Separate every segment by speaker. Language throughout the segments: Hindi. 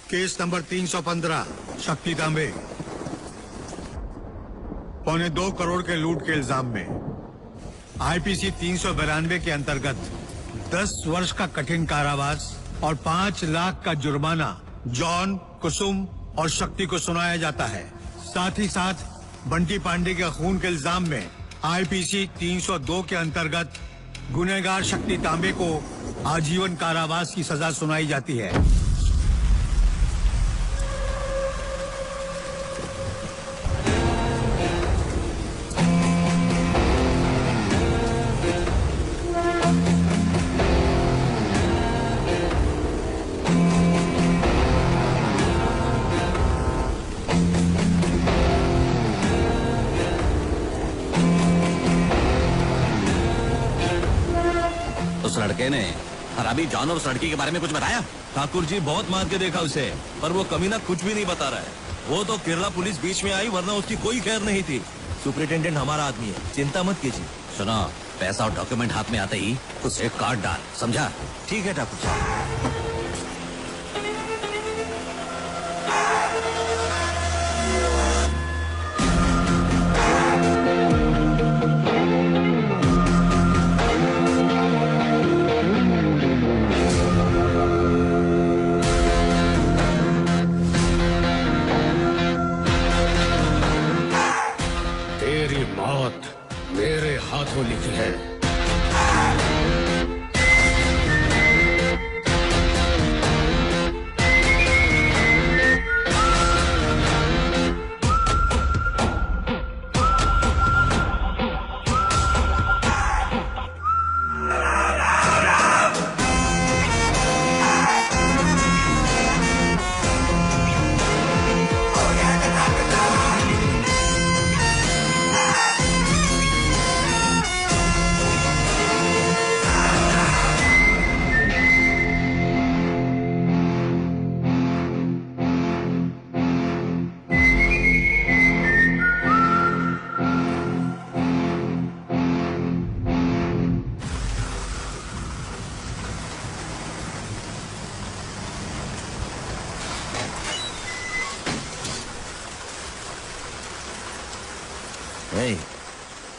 Speaker 1: केस नंबर 315 शक्ति तांबे 2.25 करोड़ के लूट के इल्जाम में आईपीसी 392 के अंतर्गत 10 वर्ष का कठिन कारावास और 5 लाख का जुर्माना जॉन, कुसुम और शक्ति को सुनाया जाता है। साथ ही साथ बंटी पांडे के खून के इल्जाम में आईपीसी 302 के अंतर्गत गुनहगार शक्ति तांबे को आजीवन कारावास की सजा सुनाई जाती है।
Speaker 2: लड़के ने हरामी जॉन और उस लड़की के बारे में कुछ बताया?
Speaker 3: ठाकुर जी बहुत मार के देखा उसे, पर वो कमीना कुछ भी नहीं बता रहा है। वो तो केरला पुलिस बीच में आई, वरना उसकी कोई खैर नहीं थी। सुपरिटेंडेंट हमारा आदमी है, चिंता मत कीजिए।
Speaker 2: सुनो, पैसा और डॉक्यूमेंट हाथ में आते ही उसे काट डाल, समझा?
Speaker 3: ठीक है ठाकुर जी।
Speaker 4: मेरे हाथों लिखी है।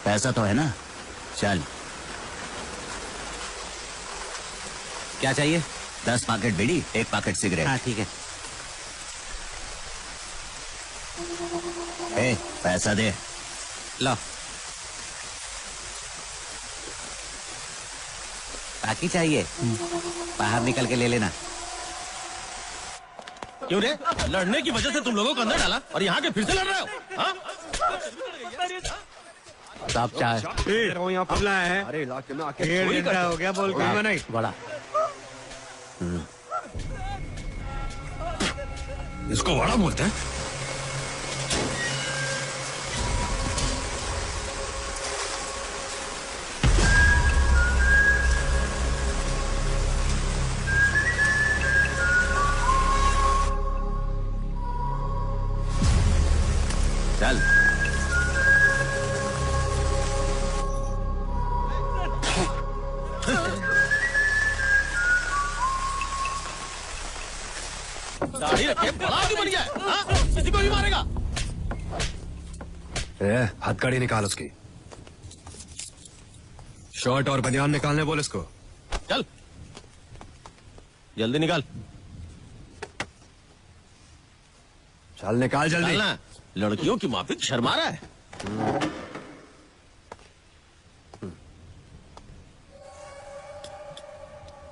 Speaker 2: पैसा तो है ना? चल, क्या चाहिए? 10 पैकेट बीड़ी, 1 पैकेट सिगरेट।
Speaker 5: हाँ ठीक है।
Speaker 2: पैसा दे।
Speaker 5: लो। बाकी चाहिए? बाहर निकल के ले लेना।
Speaker 3: क्यों रे? लड़ने की वजह से तुम लोगों को अंदर डाला और यहाँ के फिर से लड़ रहे हो? हाँ?
Speaker 5: साहब चाय।
Speaker 1: हमला है।
Speaker 4: अरे इलाके में आके
Speaker 1: 1.5 घंटा हो गया, बोल क्यों नहीं?
Speaker 5: बड़ा
Speaker 4: इसको बड़ा बोलते हैं।
Speaker 2: चल।
Speaker 3: दाढ़ी रखे बड़ा आदमी बन गया है, हाँ? किसी को भी मारेगा?
Speaker 4: हथकड़ी निकाल उसकी। शर्ट और बनियान निकालने बोल इसको।
Speaker 3: चल, जल्दी निकाल।
Speaker 4: चल निकाल जल्दी।
Speaker 3: निकालना। लड़कियों की माफिक शर्मा रहा है।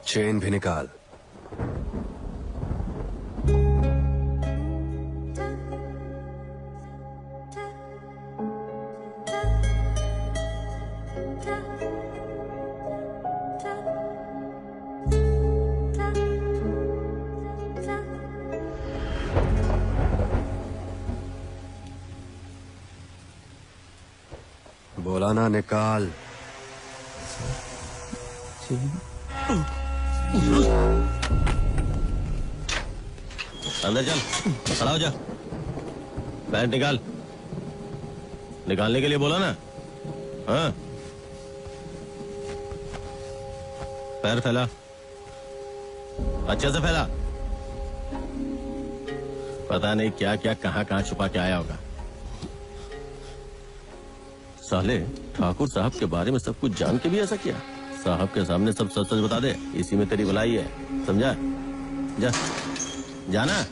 Speaker 4: चेन भी निकाल। बोला ना निकाल।
Speaker 3: अंदर चल, खड़ा हो जा। पैंट निकाल। निकालने के लिए बोला ना? हाँ, पैर फैला, अच्छे से फैला। पता नहीं क्या क्या कहाँ कहाँ छुपा के आया होगा। साले ठाकुर साहब के बारे में सब कुछ जान के भी ऐसा किया। साहब के सामने सब सच सच बता दे, इसी में तेरी भलाई है, समझा? जा जाना।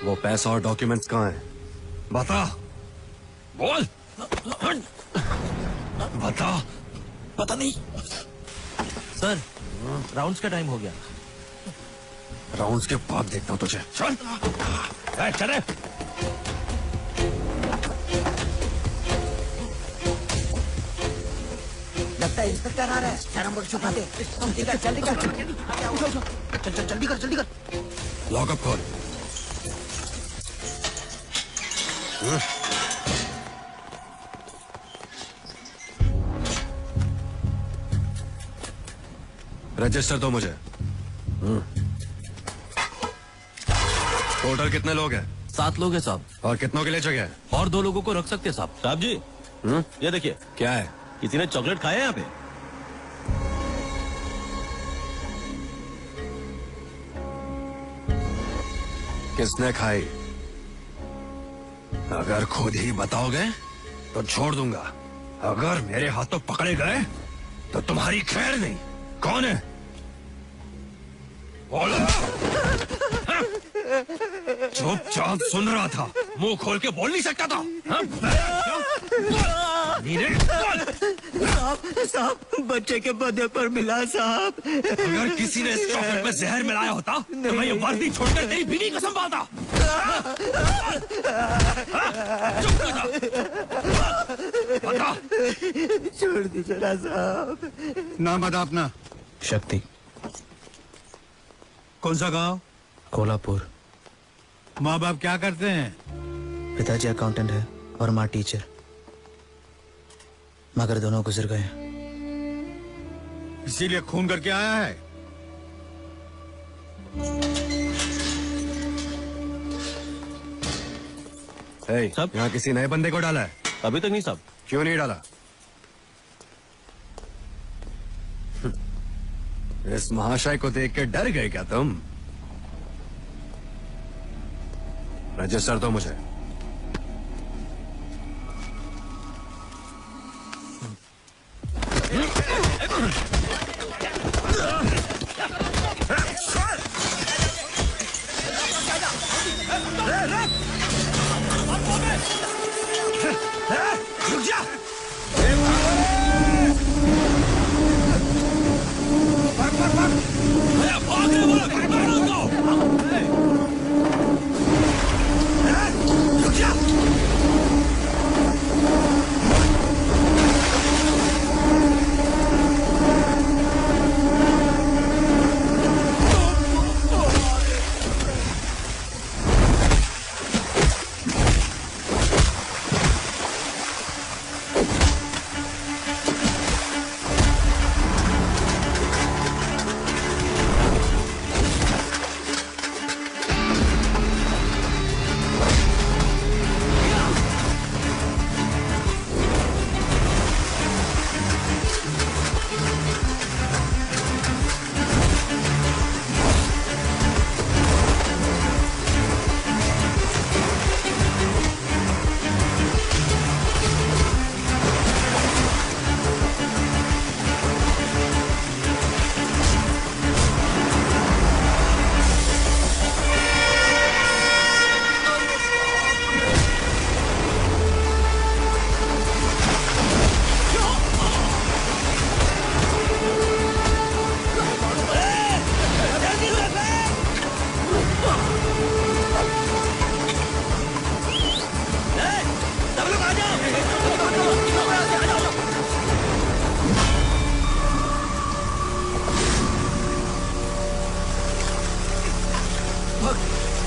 Speaker 4: वो पैसा और डॉक्यूमेंट्स कहाँ हैं?
Speaker 3: बता, बोल, बता। पता नहीं सर, राउंड्स का टाइम हो गया।
Speaker 4: राउंड्स के बाद देखता हूँ तुझे।
Speaker 3: चल चले।
Speaker 5: लगता है इंस्पेक्टर आ रहा है। शर्म को छुपाते। जल्दी कर, जल्दी कर। चल चल जल्दी कर, जल्दी कर।
Speaker 4: लॉकअप खोल। रजिस्टर दो मुझे। टोटल कितने लोग हैं?
Speaker 3: 7 लोग हैं साहब,
Speaker 4: और कितनों के लिए जगह है?
Speaker 3: और 2 लोगों को रख सकते हैं साहब। साहब जी, ये देखिए,
Speaker 4: क्या है?
Speaker 3: किसी ने चॉकलेट खाया है यहाँ पे?
Speaker 4: किसने खाई? अगर खुद ही बताओगे तो छोड़ दूंगा, अगर मेरे हाथों पकड़े गए तो तुम्हारी खैर नहीं। कौन है? बोलो। चुपचाप सुन रहा था, मुंह खोल के बोल नहीं सकता था।
Speaker 5: साहब, बच्चे के बर्थडे पर मिला साहब।
Speaker 4: अगर किसी ने इस चॉकलेट में जहर मिलाया होता तो मैं ये वर्दी छोड़कर तेरी बीवी को संभालता। चुप हो जा। बता।
Speaker 5: छोड़ दीजिए ना साहब।
Speaker 1: नाम बता अपना।
Speaker 6: शक्ति।
Speaker 1: कौन सा गांव?
Speaker 6: कोल्हापुर।
Speaker 1: माँ बाप क्या करते हैं?
Speaker 6: पिताजी अकाउंटेंट है और माँ टीचर, मगर दोनों गुजर गए।
Speaker 1: इसीलिए खून करके आया है?
Speaker 3: साहब?
Speaker 4: यहाँ किसी नए बंदे को डाला है?
Speaker 3: अभी तक नहीं साहब।
Speaker 4: क्यों नहीं डाला? इस महाशय को देख के डर गए क्या तुम? रजिस्टर दो मुझे।
Speaker 3: रुक जा। भाग रहे बोलो, रुक जा।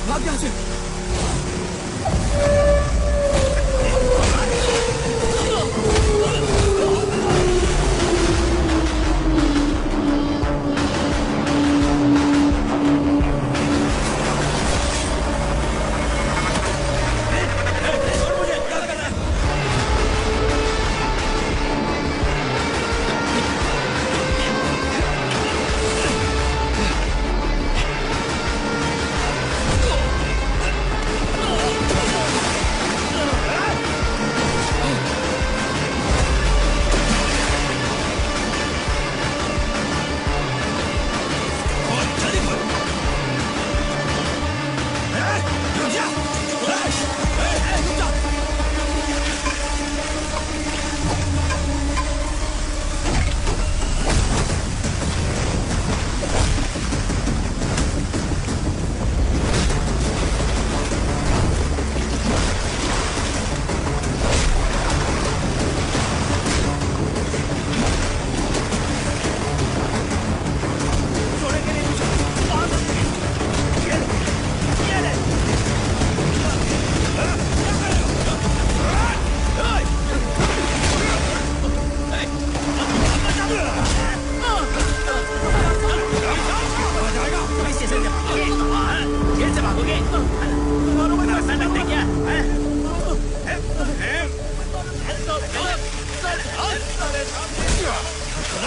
Speaker 5: भाग यहाँ से।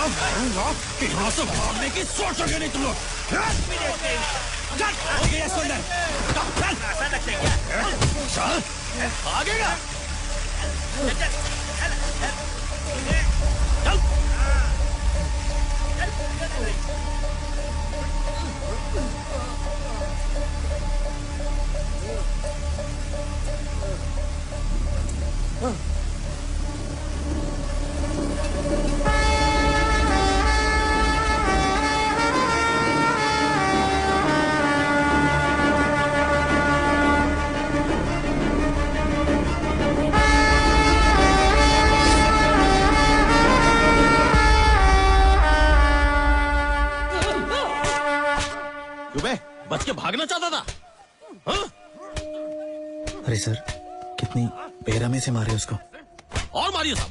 Speaker 4: मारूंगा कि यहाँ से भागने की सोचोगे नहीं तुम लोग। चल भागेगा।
Speaker 3: बच के भागना चाहता था। हाँ?
Speaker 6: अरे सर, कितनी बेरहमी से मारे उसको।
Speaker 3: और मारिए साहब।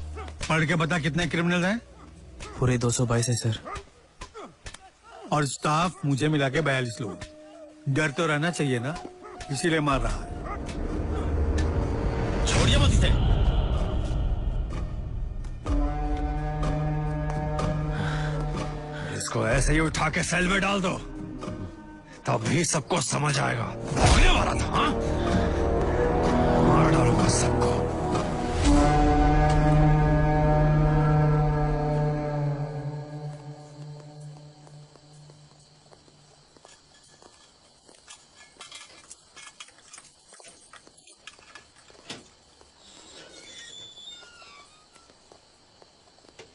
Speaker 1: पढ़ के बता कितने क्रिमिनल हैं?
Speaker 6: पूरे 222 है सर।
Speaker 1: और स्टाफ मुझे मिला के 42 लोग। डर तो रहना चाहिए ना, इसीलिए मार रहा है।
Speaker 3: छोड़िए मत इसे।
Speaker 4: इसको ऐसे ही उठा के सेल में डाल दो, तभी सबको समझ आएगा। भागने वाला था, हाँ? मार डालूंगा सबको।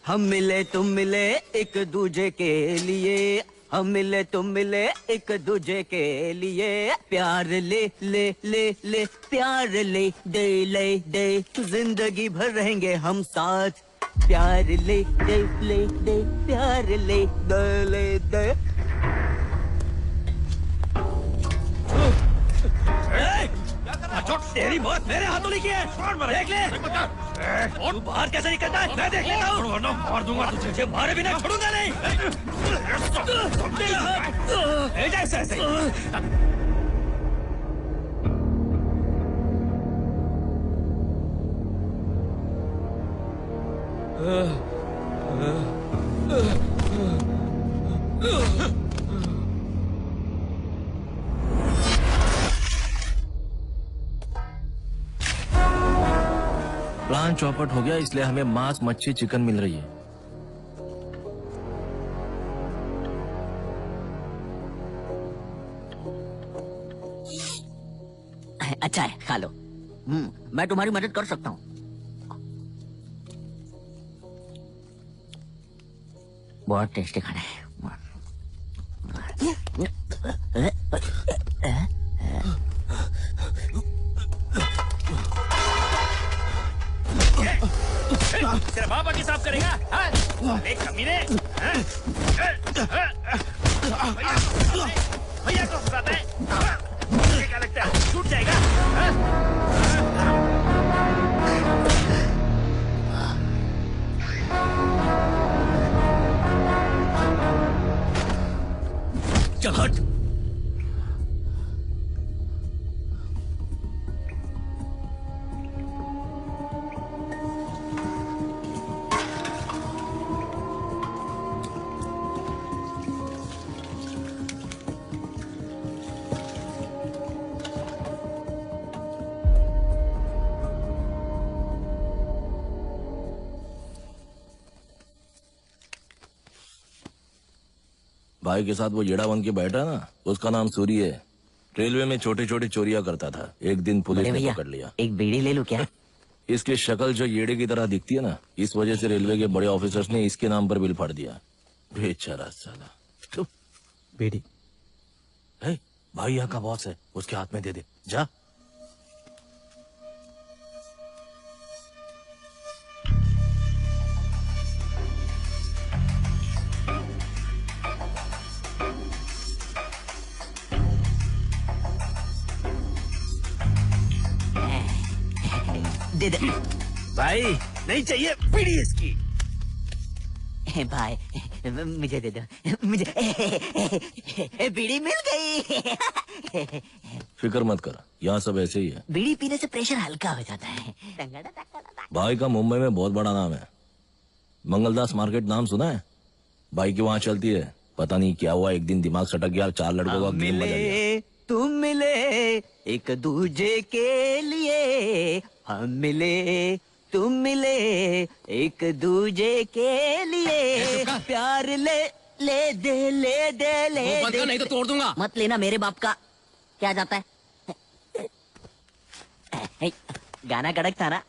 Speaker 7: हम मिले तुम मिले एक दूजे के लिए, हम मिले तुम मिले एक दूजे के लिए, प्यार ले ले ले ले प्यार ले दे जिंदगी भर रहेंगे हम साथ, प्यार ले दे प्यार ले दे।
Speaker 3: तेरी मौत मेरे हाथों लिखी है। देख ले। और तू बाहर कैसे निकलता है मैं देख लेता हूँ।
Speaker 4: मार दूंगा तुझे।
Speaker 3: मारे बिना छोड़ूंगा नहीं। ऐसे प्लान चौपट हो गया, इसलिए हमें मांस मच्छी चिकन मिल रही है।
Speaker 7: अच्छा है, खा लो। मैं तुम्हारी मदद कर सकता हूँ। बहुत टेस्टी खाना है।
Speaker 3: तेरा बाप आके साफ करेगा? एक कमीने। भैया को फंसाता है। क्या लगता है छूट जाएगा? चल हट। भाई के साथ वो येड़ा बन के बैठा ना, उसका नाम सूरी है। रेलवे में छोटे छोटे चोरियां करता था। एक दिन पुलिस ने पकड़ लिया।
Speaker 7: एक बीड़ी ले लूं क्या?
Speaker 3: इसकी शक्ल जो येड़े की तरह दिखती है ना, इस वजह से रेलवे के बड़े ऑफिसर्स ने इसके नाम पर बिल फाड़ दिया। बेचारा साला।
Speaker 6: बीड़ी।
Speaker 3: भाई यहाँ का बॉस है, उसके हाथ में दे दे जा।
Speaker 7: दे दे।
Speaker 3: भाई नहीं चाहिए बीड़ी इसकी।
Speaker 7: भाई मुझे दे दो, मुझे बीड़ी मिल गई।
Speaker 3: फिक्र मत कर, यहाँ सब ऐसे ही है।
Speaker 7: बीड़ी पीने से प्रेशर हल्का हो जाता है।
Speaker 3: भाई का मुंबई में बहुत बड़ा नाम है। मंगलदास मार्केट नाम सुना है? बाइक वहाँ चलती है, पता नहीं क्या हुआ, एक दिन दिमाग सटक गया, 4 लड़कों का गेम बजा गया।
Speaker 7: मिले तुम मिले एक दूजे के लिए, हम मिले तुम मिले एक दूजे के लिए, प्यार ले ले दे ले दे ले दे,
Speaker 2: नहीं तो तोड़ दूंगा।
Speaker 7: मत लेना मेरे बाप का। क्या जाता है? गाना कड़क था ना।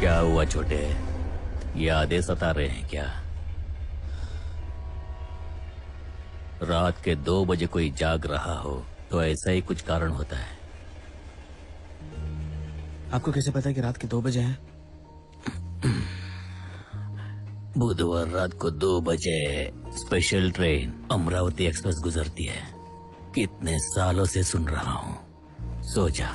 Speaker 2: क्या हुआ छोटे, यादें सता रहे हैं क्या? रात के 2 बजे कोई जाग रहा हो तो ऐसा ही कुछ कारण होता है।
Speaker 6: आपको कैसे पता कि रात के 2 बजे हैं?
Speaker 2: बुधवार रात को 2 बजे स्पेशल ट्रेन अमरावती एक्सप्रेस गुजरती है। कितने सालों से सुन रहा हूँ, सो जा।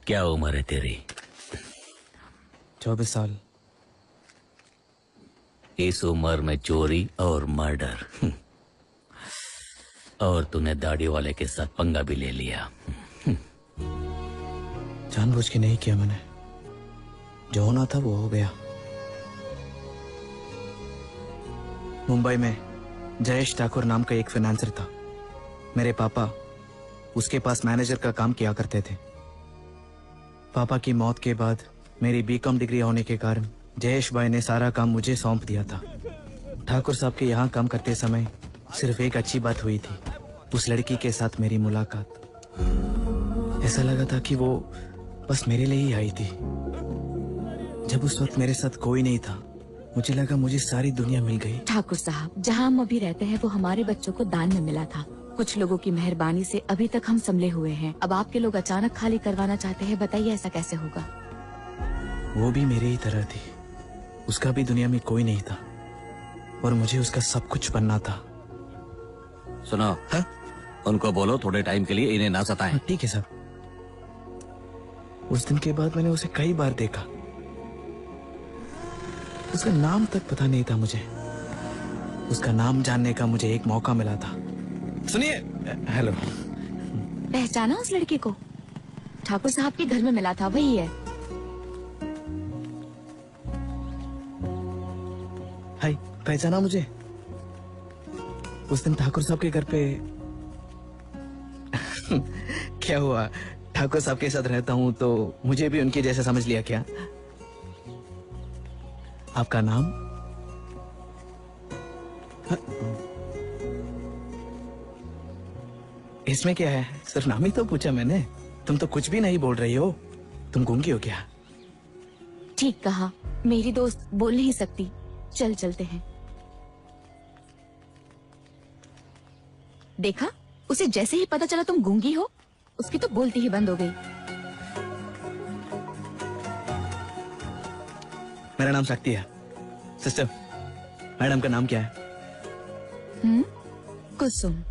Speaker 2: क्या उम्र है तेरी?
Speaker 6: 24 साल।
Speaker 2: इस उम्र में चोरी और मर्डर, और तूने दाढ़ी वाले के साथ पंगा भी ले लिया।
Speaker 6: जानबूझ के नहीं किया मैंने, जो होना था वो हो गया। मुंबई में जयेश ठाकुर नाम का एक फाइनेंसर था। मेरे पापा उसके पास मैनेजर का काम किया करते थे। पापा की मौत के बाद मेरी बीकॉम डिग्री होने के कारण जयेश भाई ने सारा काम मुझे सौंप दिया था। ठाकुर साहब के यहाँ काम करते समय सिर्फ एक अच्छी बात हुई थी, उस लड़की के साथ मेरी मुलाकात। ऐसा लगा था कि वो बस मेरे लिए ही आई थी। जब उस वक्त मेरे साथ कोई नहीं था, मुझे लगा मुझे सारी दुनिया मिल गई।
Speaker 8: ठाकुर साहब, जहाँ हम अभी रहते हैं वो हमारे बच्चों को दान में मिला था। कुछ लोगों की मेहरबानी से अभी तक हम संभले हुए हैं। अब आपके लोग अचानक खाली करवाना चाहते हैं, बताइए ऐसा कैसे होगा?
Speaker 6: वो भी मेरी ही तरह थी, उसका भी दुनिया में कोई नहीं था और मुझे उसका सब कुछ बनना था।
Speaker 2: सुनो,
Speaker 6: हाँ?
Speaker 2: उनको बोलो थोड़े टाइम के लिए इन्हें ना सताएं।
Speaker 6: ठीक है साहब। उस दिन के बाद मैंने उसे कई बार देखा। उसका नाम तक पता नहीं था मुझे। उसका नाम जानने का मुझे एक मौका मिला था। सुनिए, हेलो।
Speaker 8: पहचाना उस लड़के को? ठाकुर साहब के घर में मिला था, वही है।
Speaker 6: हाय, पहचाना मुझे? उस दिन ठाकुर साहब के घर पे क्या हुआ? ठाकुर साहब के साथ रहता हूँ तो मुझे भी उनके जैसा समझ लिया क्या? आपका नाम? इसमें क्या है? सिर्फ नाम ही तो पूछा मैंने। तुम तो कुछ भी नहीं बोल रही हो। तुम गूंगी हो क्या?
Speaker 8: ठीक कहा, मेरी दोस्त बोल नहीं सकती। चल चलते हैं। देखा, उसे जैसे ही पता चला तुम गूंगी हो, उसकी तो बोलती ही बंद हो गई।
Speaker 6: मेरा नाम शक्ति है। सिस्टर, मैडम का नाम क्या है?
Speaker 8: कुसुम।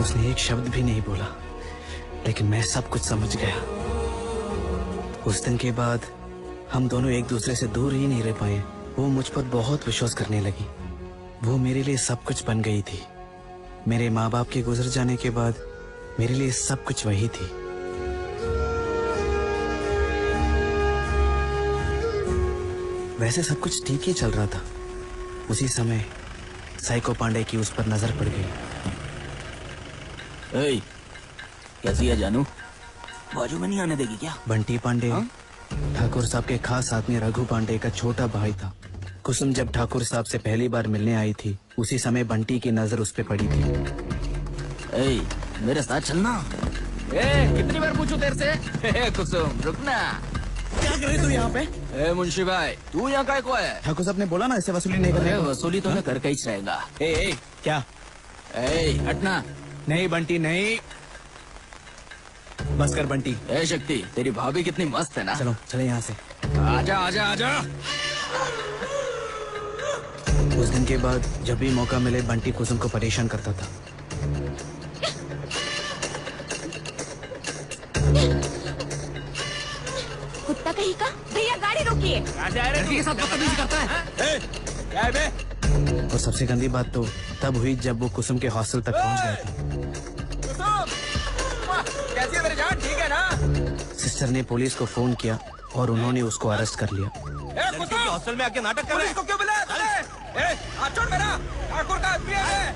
Speaker 6: उसने एक शब्द भी नहीं बोला, लेकिन मैं सब कुछ समझ गया। उस दिन के बाद हम दोनों एक दूसरे से दूर ही नहीं रह पाए। वो मुझ पर बहुत विश्वास करने लगी। वो मेरे लिए सब कुछ बन गई थी। मेरे माँ बाप के गुजर जाने के बाद मेरे लिए सब कुछ वही थी। वैसे सब कुछ ठीक ही चल रहा था। उसी समय साइको पांडे की उस पर नजर पड़ गई।
Speaker 7: कैसी है जानू? बाजू में नहीं आने देगी क्या?
Speaker 6: बंटी पांडे ठाकुर साहब के खास आदमी रघु पांडे का छोटा भाई था। कुसुम जब ठाकुर साहब से पहली बार मिलने आई थी उसी समय बंटी की नजर उस पे पड़ी थी।
Speaker 7: ए, मेरे साथ चलना।
Speaker 2: कितनी बार पूछूं तेरे से? कुसुम रुकना।
Speaker 6: क्या कर रहे तू यहाँ पे?
Speaker 2: ए मुंशी भाई, तू यहाँ काय को है?
Speaker 6: ठाकुर साहब ने बोला ना इसे वसूली नहीं करने।
Speaker 2: वसूली तो मैं करके ही रहेगा।
Speaker 6: ए, क्या?
Speaker 2: हटना।
Speaker 6: नहीं बंटी नहीं, बस कर बंटी।
Speaker 2: ए शक्ति, तेरी भाभी कितनी मस्त है ना।
Speaker 6: चलो चले यहाँ से।
Speaker 2: आजा आजा आजा।
Speaker 6: उस दिन के बाद जब भी मौका मिले बंटी कुसुम को परेशान करता था।
Speaker 8: कुत्ता कहीं का? भैया गाड़ी रोकिए।
Speaker 2: लड़की के साथ बदतमीजी करता है।
Speaker 3: क्या है बे?
Speaker 6: और सबसे गंदी बात तो तब हुई जब वो कुसुम के हॉस्टल तक पहुंच गया था।
Speaker 3: कैसी है मेरी जान? ठीक है ना?
Speaker 6: सिस्टर ने पुलिस को फोन किया और उन्होंने उसको अरेस्ट कर लिया।
Speaker 3: लड़की के हॉस्टल में आके नाटक कर रहे हैं। इसको क्यों बुलाया? हाथ छोड़ मेरा। ठाकुर का आदमी है।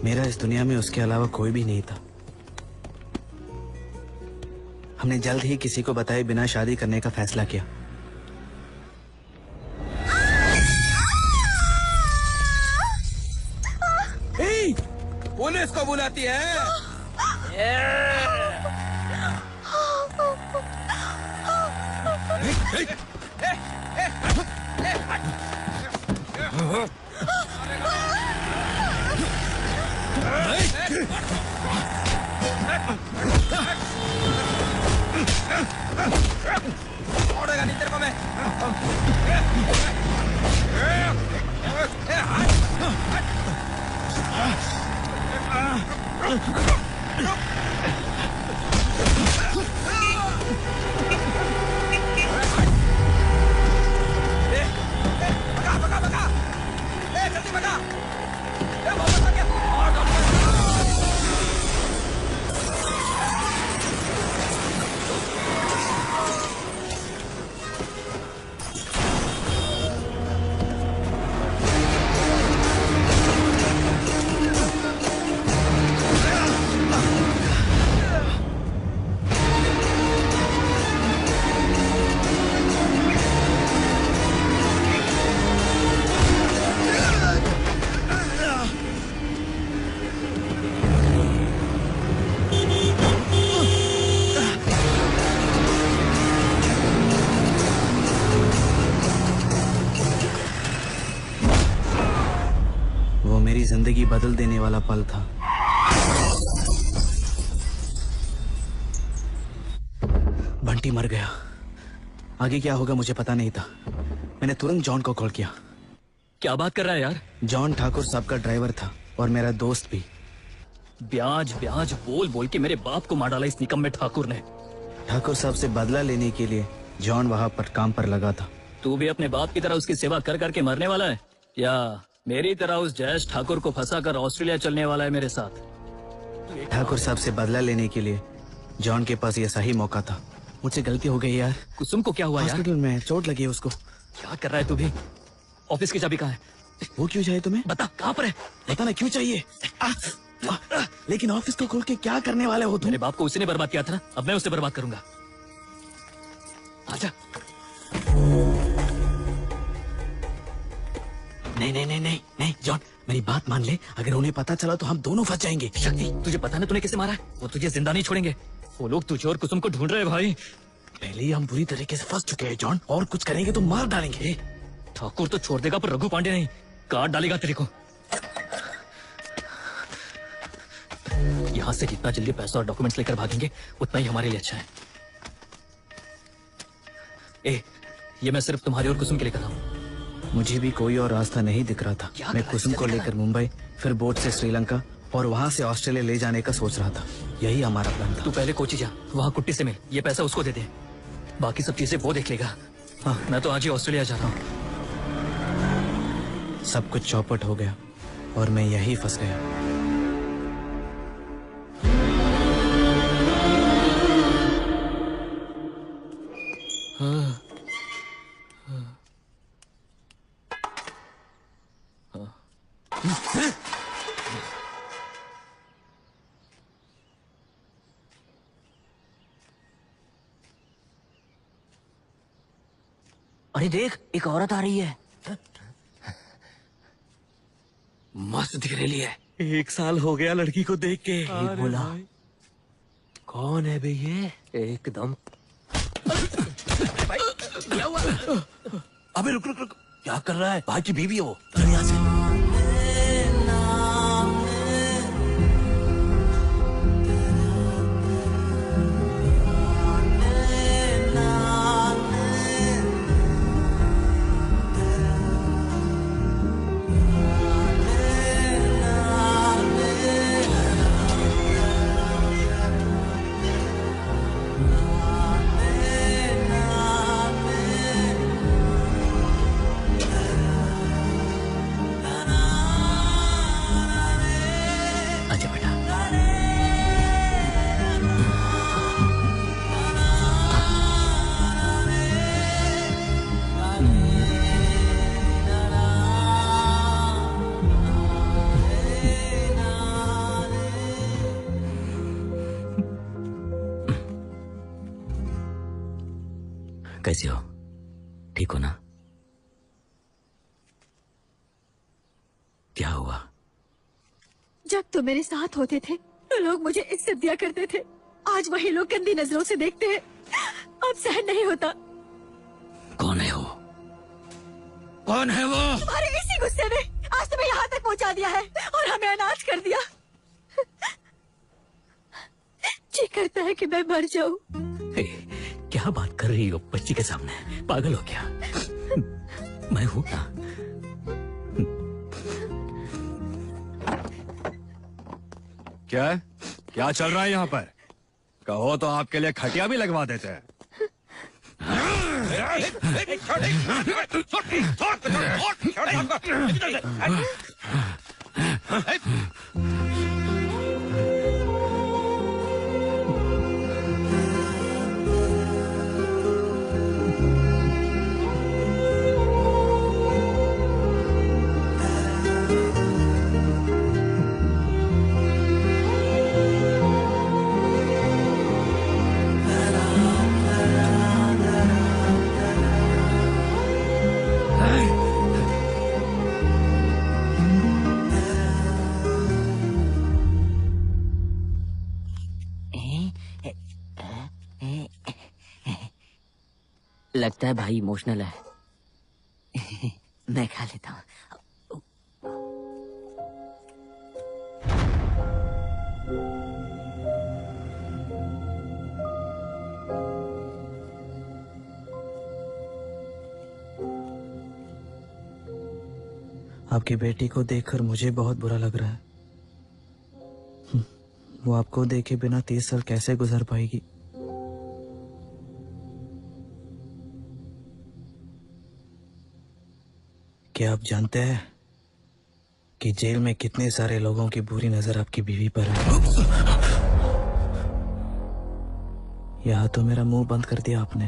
Speaker 6: मेरा इस दुनिया में उसके अलावा कोई भी नहीं था। हमने जल्द ही किसी को बताए बिना शादी करने का फैसला किया।
Speaker 3: पुलिस को बुलाती है। छोड़ेगा नहीं तेरे को मैं।
Speaker 6: जिंदगी बदल देने वाला पल था। बंटी मर गया। आगे क्या होगा मुझे पता नहीं था। मैंने तुरंत जॉन को कॉल किया।
Speaker 2: क्या बात कर रहा है यार?
Speaker 6: जॉन ठाकुर साहब का ड्राइवर था और मेरा दोस्त भी।
Speaker 2: ब्याज ब्याज बोल बोल के मेरे बाप को मार डाला इस निकम्मे ठाकुर ने।
Speaker 6: ठाकुर साहब से बदला लेने के लिए जॉन वहाँ पर काम पर लगा था।
Speaker 2: तू भी अपने बाप की तरह उसकी सेवा कर करके मरने वाला है, या मेरी तरह उस जयेश ठाकुर को फंसा कर ऑस्ट्रेलिया चलने वाला है मेरे साथ?
Speaker 6: ठाकुर साहब से बदला लेने के लिए जॉन के पास ये सही मौका था। मुझसे गलती हो गई यार।
Speaker 2: कुसुम को क्या हुआ यार?
Speaker 6: हॉस्पिटल में चोट लगी है उसको।
Speaker 2: क्या कर रहा है तू भी? ऑफिस की चाबी कहाँ है?
Speaker 6: वो क्यों चाहिए तुम्हें?
Speaker 2: बता कहाँ पर है?
Speaker 6: बता ना क्यों चाहिए? लेकिन ऑफिस को खोल के क्या करने वाले हो तुम?
Speaker 2: मेरे बाप को उसी ने बर्बाद किया था ना, अब मैं उसे बर्बाद करूंगा। आजा।
Speaker 6: नहीं जॉन, मेरी बात मान ले। अगर उन्हें पता चला तो हम दोनों फंस जाएंगे।
Speaker 2: शक्ति, तुझे पता ना तूने किसे मारा है? वो तुझे जिंदा नहीं छोड़ेंगे। वो लोग तुझे और कुसुम को ढूंढ रहे हैं भाई।
Speaker 6: पहले ही हम बुरी तरीके से फंस चुके हैं जॉन, और कुछ करेंगे तो मार डालेंगे।
Speaker 2: ठाकुर तो छोड़ देगा पर रघु पांडे नहीं, काट डालेगा तेरे को। यहाँ से जितना जल्दी पैसा और डॉक्यूमेंट्स लेकर भागेंगे उतना ही हमारे लिए अच्छा है। ये मैं सिर्फ तुम्हारे और कुसुम के लिए कर रहा हूँ।
Speaker 6: मुझे भी कोई और रास्ता नहीं दिख रहा था। मैं कुसुम को लेकर मुंबई, फिर बोट से श्रीलंका और वहाँ से ऑस्ट्रेलिया ले जाने का सोच रहा था। यही हमारा प्लान था।
Speaker 2: तू पहले कोची जा, वहाँ कुट्टी से मिल, ये पैसा उसको दे दे, बाकी सब चीजें वो देख लेगा। हाँ, मैं तो आज ही ऑस्ट्रेलिया जा रहा हूँ।
Speaker 6: सब कुछ चौपट हो गया और मैं यही फंस गया।
Speaker 7: अरे देख, एक औरत आ रही है।
Speaker 4: मस्त दिख रही है। 1 साल हो गया लड़की को देख के।
Speaker 7: बोला
Speaker 4: कौन है बे ये?
Speaker 7: एकदम।
Speaker 3: अबे रुक रुक रुक, क्या कर रहा है? भाई की बीवी है वो। चल यहाँ से।
Speaker 2: आजा बेटा। कैसे हो? ठीक हो ना? क्या हुआ?
Speaker 8: जब तुम मेरे साथ होते थे तो लोग मुझे इज्जत दिया करते थे। आज वही लोग गंदी नजरों से देखते हैं। अब सहन नहीं होता।
Speaker 2: कौन है वो?
Speaker 4: कौन है वो?
Speaker 8: तुम्हारे इसी गुस्से ने आज तुम्हें यहाँ तक पहुँचा दिया है और हमें अनाथ कर दिया। जी करता है कि मैं मर जाऊं।
Speaker 2: ए, क्या बात कर रही हो बच्ची के सामने? पागल हो क्या? मैं हूं ना।
Speaker 4: क्या चल रहा है यहाँ पर? कहो तो आपके लिए खटिया भी लगवा देते हैं।
Speaker 7: लगता है भाई इमोशनल है। मैं खा लेता हूँ।
Speaker 6: आपकी बेटी को देखकर मुझे बहुत बुरा लग रहा है। वो आपको देखे बिना 30 साल कैसे गुजार पाएगी? क्या आप जानते हैं कि जेल में कितने सारे लोगों की बुरी नजर आपकी बीवी पर है? यहाँ तो मेरा मुंह बंद कर दिया आपने,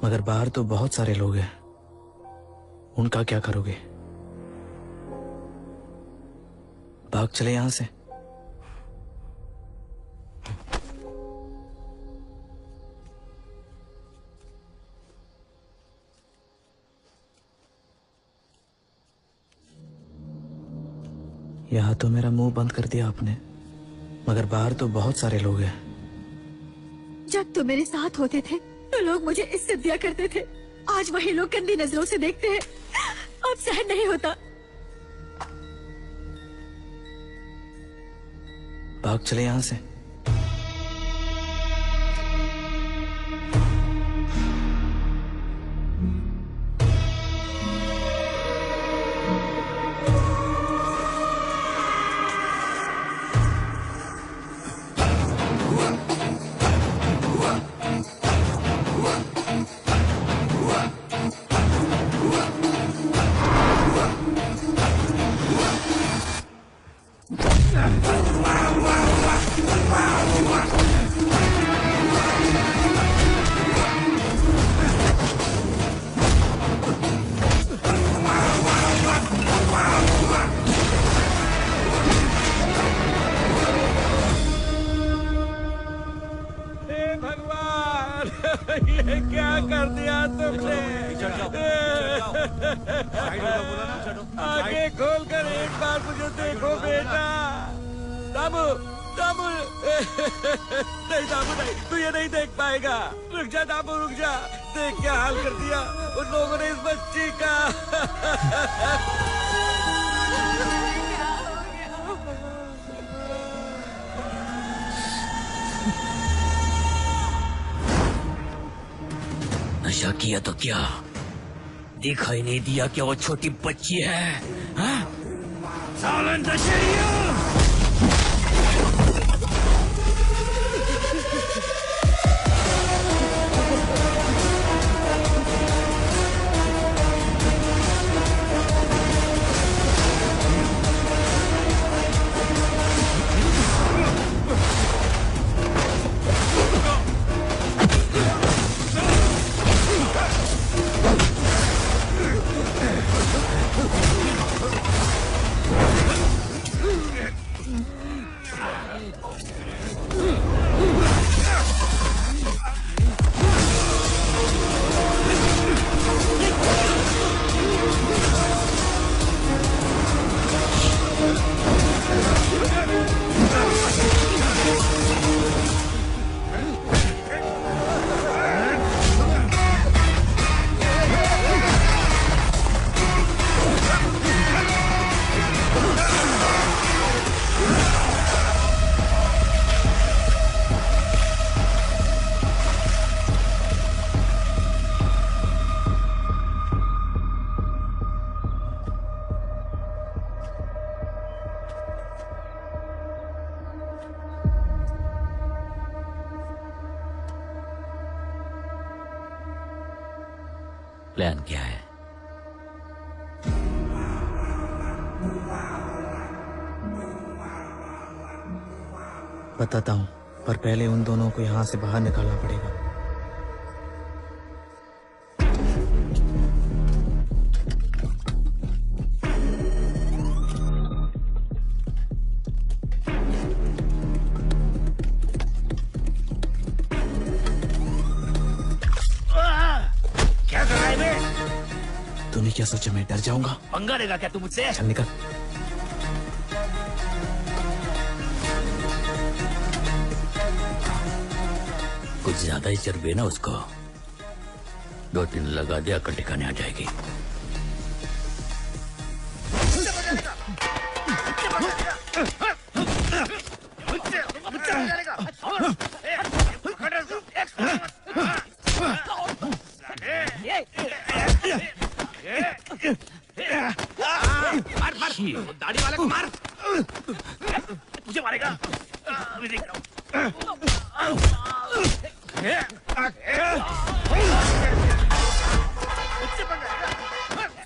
Speaker 6: मगर बाहर तो बहुत सारे लोग हैं। उनका क्या करोगे? भाग चले यहां से। यहाँ तो मेरा मुंह बंद कर दिया आपने, मगर बाहर तो बहुत सारे लोग हैं।
Speaker 8: जब तुम मेरे साथ होते थे तो लोग मुझे इज्जत दिया करते थे। आज वही लोग गंदी नजरों से देखते हैं। अब सहन नहीं होता।
Speaker 6: भाग चले यहां से।
Speaker 9: ये क्या कर दिया तुमने? आगे खोल कर एक बार मुझे देखो बेटा। दामू दामू नहीं दामू नहीं, तू ये नहीं देख पाएगा। रुक जा दामू रुक जा, देख क्या हाल कर दिया उन लोगों ने इस बच्ची का।
Speaker 2: नशा किया तो क्या दिखाई नहीं दिया क्या वो छोटी बच्ची है? हाँ?
Speaker 9: साले नशेड़ियों!
Speaker 2: प्लान क्या है?
Speaker 6: बताता हूँ, पर पहले उन दोनों को यहाँ से बाहर निकालना पड़ेगा। तूने क्या सोचा मैं डर जाऊंगा?
Speaker 2: पंगा लेगा क्या तू मुझसे?
Speaker 6: चल निकल।
Speaker 2: कुछ ज्यादा ही चर्बी ना उसको, 2-3 लगा दिया अकल ठिकाने आ जाएगी।
Speaker 9: दाढ़ी वाले को मार, मुझे मारेगा। अभी देख रहा हूँ।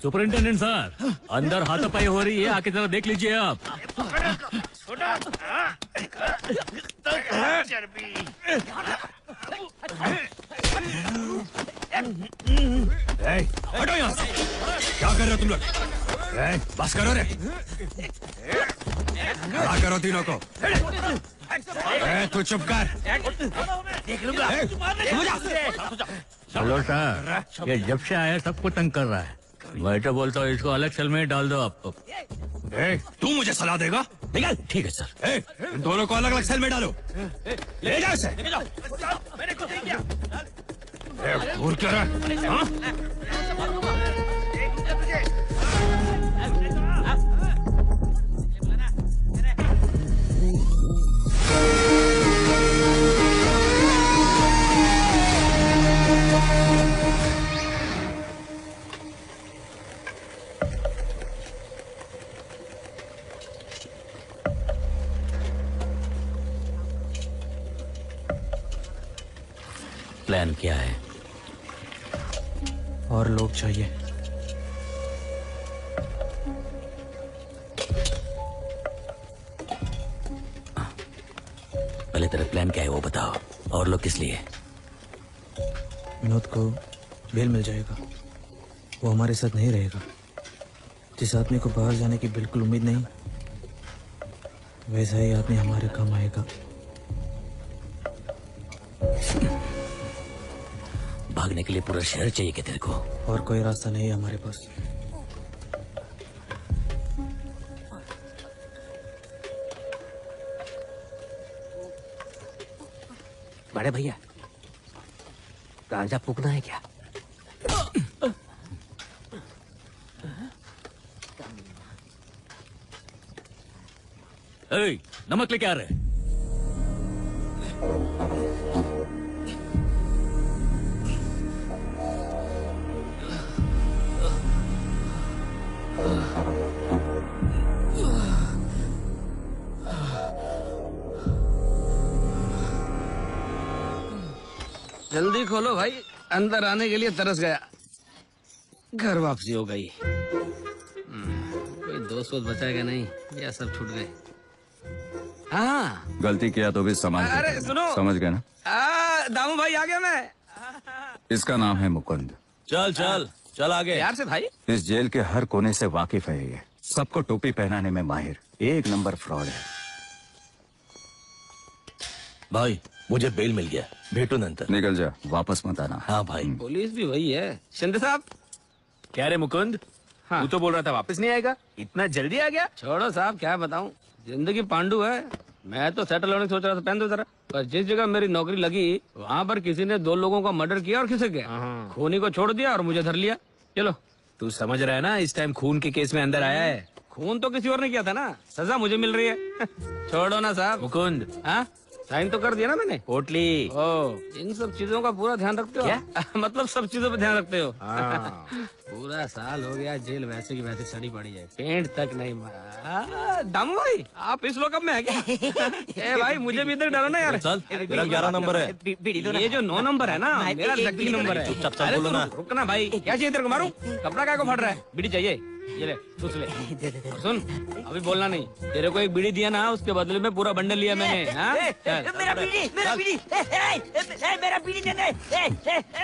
Speaker 2: सुपरिंटेंडेंट सर, अंदर हाथापाई हो रही है, आके जरा देख लीजिए आप।
Speaker 4: हटो यहाँ से। क्या कर रहे हो तुम लोग? बस करो रे, खड़ा करो तीनों को। तू चुप कर।
Speaker 2: चलो सर, ये जब से आया सबको तंग कर रहा है। मैं तो बोलता हूँ इसको अलग सेल में डाल दो आपको।
Speaker 4: तू मुझे सलाह देगा? निकल।
Speaker 2: ठीक है सर।
Speaker 4: इन दोनों को अलग अलग सेल में डालो। ले जाओ इसे। भूल क्या रहा?
Speaker 2: प्लान क्या है?
Speaker 6: और लोग चाहिए।
Speaker 2: पहले तेरा प्लान क्या है वो बताओ, और लोग किस लिए?
Speaker 6: विनोद को बेल मिल जाएगा, वो हमारे साथ नहीं रहेगा। जिस आदमी को बाहर जाने की बिल्कुल उम्मीद नहीं, वैसा ही आदमी हमारे काम आएगा।
Speaker 2: भागने के लिए पूरा शहर चाहिए क्या तेरे को?
Speaker 6: और कोई रास्ता नहीं है हमारे पास।
Speaker 2: बड़े भैया, गांजा फूकना है क्या? ए, नमक लेके आ रहे?
Speaker 9: जल्दी खोलो भाई, अंदर आने के लिए तरस गया। घर वापसी हो गई। कोई दोस्त वोस्त बचाएगा नहीं, या सब छूट गए। हाँ
Speaker 10: गलती किया तो भी समझ
Speaker 9: अरे
Speaker 10: गए।
Speaker 9: सुनो,
Speaker 10: समझ गए ना?
Speaker 9: दामू भाई आ गया मैं।
Speaker 10: इसका नाम है मुकुंद।
Speaker 3: चल चल चल आगे।
Speaker 9: यार से भाई,
Speaker 10: इस जेल के हर कोने से वाकिफ है ये। सबको टोपी पहनाने में माहिर, एक नंबर फ्रॉड है।
Speaker 3: भाई मुझे बेल मिल गया, भेटो नंतर।
Speaker 10: निकल जा, वापस मत आना।
Speaker 3: हाँ भाई।
Speaker 9: पुलिस भी वही है। शिंदे साहब।
Speaker 11: क्या रे मुकुंद?
Speaker 9: हाँ।
Speaker 11: तू तो बोल रहा था वापस नहीं आएगा, इतना जल्दी आ गया?
Speaker 9: छोड़ो साहब, क्या बताऊं, जिंदगी पांडु है। मैं तो सेटल होने की सोच रहा था, पहन दो जरा। पर जिस जगह मेरी नौकरी लगी वहाँ पर किसी ने 2 लोगों का मर्डर किया और खिसक गया। खूनी को छोड़ दिया और मुझे धर लिया। चलो।
Speaker 11: तू समझ रहा है ना, इस टाइम खून के केस में अंदर आया है।
Speaker 9: खून तो किसी और ने किया था ना, सजा मुझे मिल रही है। छोड़ो ना साहब।
Speaker 11: मुकुंद,
Speaker 9: हाँ, साइन तो कर दिया ना मैंने।
Speaker 11: पोटली।
Speaker 9: ओ, इन सब चीजों का पूरा ध्यान रखते हो?
Speaker 11: क्या?
Speaker 9: मतलब सब चीजों पे ध्यान रखते हो?
Speaker 11: हाँ।
Speaker 9: पूरा साल हो गया, जेल वैसे की वैसे सड़ी पड़ी है, पेंट तक नहीं मारा। दामू भाई, आप इस लोकअप में है क्या? ए भाई, मुझे भी इधर डालो ना यार।
Speaker 3: चल, तेरा 11 नंबर है।
Speaker 9: ये जो 9 नंबर है ना, मेरा लकी नंबर है।
Speaker 3: चुपचाप चल,
Speaker 9: अरे
Speaker 3: बोलो ना।
Speaker 9: रुकना भाई, क्या चाहिए तेरे को? मारूं? कपड़ा क्या को फट रहा है? बीड़ी चाहिए? ये ले, चूस ले। सुन, अभी बोलना नहीं। तेरे को एक बीड़ी दिया ना, उसके बदले में पूरा बंडल लिया मैंने। हाँ?
Speaker 7: मेरा बीड़ी, मेरा बीड़ी, मेरा बीड़ी दे दे।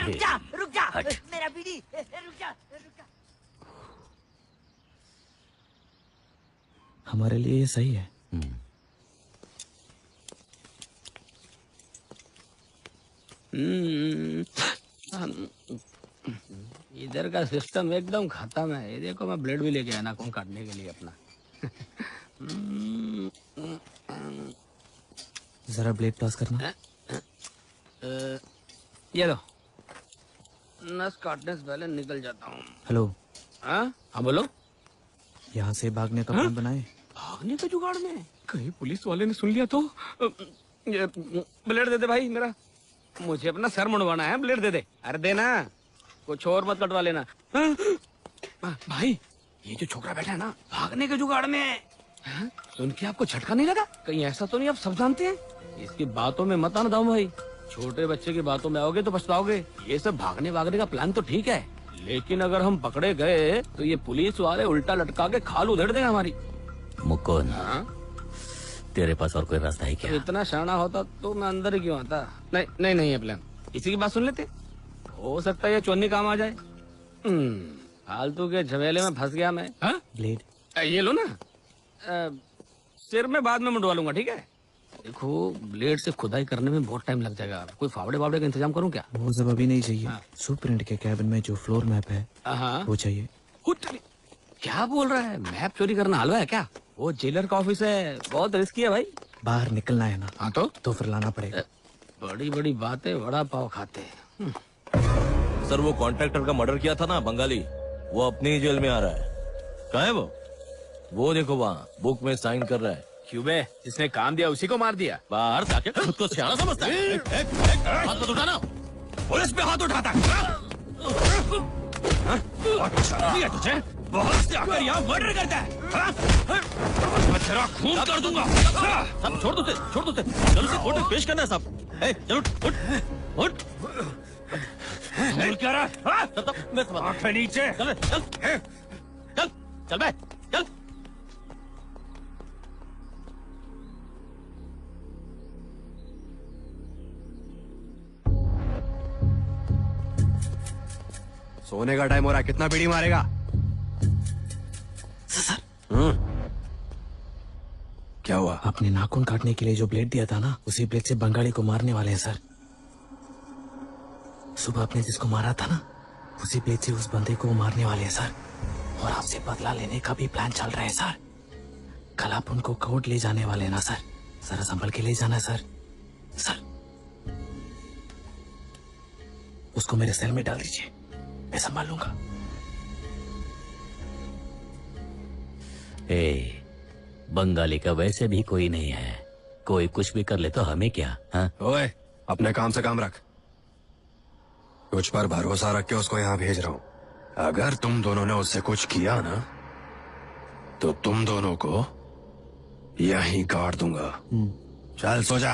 Speaker 7: रुक जा, रुक जा, मेरा बीड़ी, रुक जा, रुक जा।
Speaker 6: हमारे लिए ये सही है।
Speaker 9: इधर का सिस्टम एकदम खत्म है। ये देखो, मैं ब्लेड भी लेके आया नाखून काटने के लिए अपना।
Speaker 6: जरा ब्लेड पास करना।
Speaker 9: ये लो, नस काटने से पहले निकल जाता हूँ।
Speaker 6: हेलो।
Speaker 9: हाँ बोलो।
Speaker 6: यहाँ से भागने का प्लान बनाए?
Speaker 9: भागने के जुगाड़ में कहीं पुलिस वाले ने सुन लिया तो? ये ब्लेड दे दे भाई मेरा, मुझे अपना सर मुंडवाना है। ब्लेड दे दे। अरे देना, कुछ और मत कटवा लेना। भाई, ये जो छोकरा बैठा है ना, भागने के जुगाड़ में है। सुन के आपको झटका नहीं लगा? कहीं ऐसा तो नहीं आप सब जानते हैं? इसकी बातों में मत आना दाऊ भाई, छोटे बच्चे की बातों में आओगे तो पछताओगे। ये सब भागने वागने का प्लान तो ठीक है, लेकिन अगर हम पकड़े गए तो ये पुलिस वाले उल्टा लटका के खाल उधेड़ देंगे हमारी।
Speaker 2: मुकुंद, तेरे पास और कोई रास्ता है क्या?
Speaker 9: इतना शाना होता तो मैं अंदर ही क्यों आता? नहीं नहीं है प्लान। इसी की बात सुन लेते, हो सकता है ये चोन्नी काम आ जाए। फालतू के झमेले में फंस गया मैं।
Speaker 6: ब्लेड
Speaker 9: ये लो ना, सिर में बाद में मुंडवा लूंगा, ठीक है? देखो, ब्लेड से खुदाई करने में बहुत टाइम लग जाएगा। कोई फावड़े वावड़े का इंतजाम करूं क्या?
Speaker 6: वो सब अभी नहीं चाहिए। सुपरिटेंडेंट के कैबिन में जो फ्लोर मैप है वो चाहिए।
Speaker 9: क्या बोल रहा है? मैप चोरी करना हलवा है क्या? वो जेलर का ऑफिस है, बहुत रिस्की है भाई।
Speaker 6: बाहर निकलना है ना?
Speaker 9: हाँ
Speaker 6: तो फिर लाना पड़ेगा।
Speaker 9: बड़ी बड़ी बातें वड़ा पाव खाते।
Speaker 3: सर, वो कॉन्ट्रैक्टर का मर्डर किया था ना बंगाली, वो अपनी ही जेल में आ रहा है। कहाँ है वो देखो वहाँ बुक में साइन कर रहा है।
Speaker 11: क्यों बे? जिसने काम दिया उसी को मार दिया?
Speaker 3: बाहर जाके खुद को सियाना समझता है। हाथ मत उठाना।
Speaker 11: पुलिस पे हाथ उठाता है? अच्छा नहीं है तुझे? बहुत से आकर यहाँ मर्डर करता है। मैं तेरा खून कर दूंगा।
Speaker 3: सब छोड़ दो, छोड़ दो। चलो से कोर्ट में पेश करना है साहब। चलो उठ।
Speaker 11: बोल क्या रहा?
Speaker 3: मैं समझ।
Speaker 11: आंखें नीचे।
Speaker 3: चल बे, चल।
Speaker 4: सोने का टाइम हो रहा है, कितना बीड़ी मारेगा?
Speaker 6: सर
Speaker 4: क्या हुआ?
Speaker 6: आपने नाखून काटने के लिए जो ब्लेड दिया था ना, उसी ब्लेड से बंगाली को मारने वाले हैं सर। सुबह आपने जिसको मारा था ना, उसी पेज से उस बंदे को मारने वाले हैं सर। और आपसे बदला लेने का भी प्लान चल रहा है सर। कल आप उनको कोर्ट ले जाने वाले हैं ना सर? जरा संभल के ले जाना सर। सर उसको मेरे सेल में डाल दीजिए, मैं संभाल लूंगा।
Speaker 2: बंगाली का वैसे भी कोई नहीं है, कोई कुछ भी कर ले तो हमें क्या? हाँ?
Speaker 4: ओए, अपने काम से काम रख। कुछ पर भरोसा रख के उसको यहाँ भेज रहा हूँ। अगर तुम दोनों ने उससे कुछ किया ना, तो तुम दोनों को यहीं गाड़ दूंगा। चल सो जा।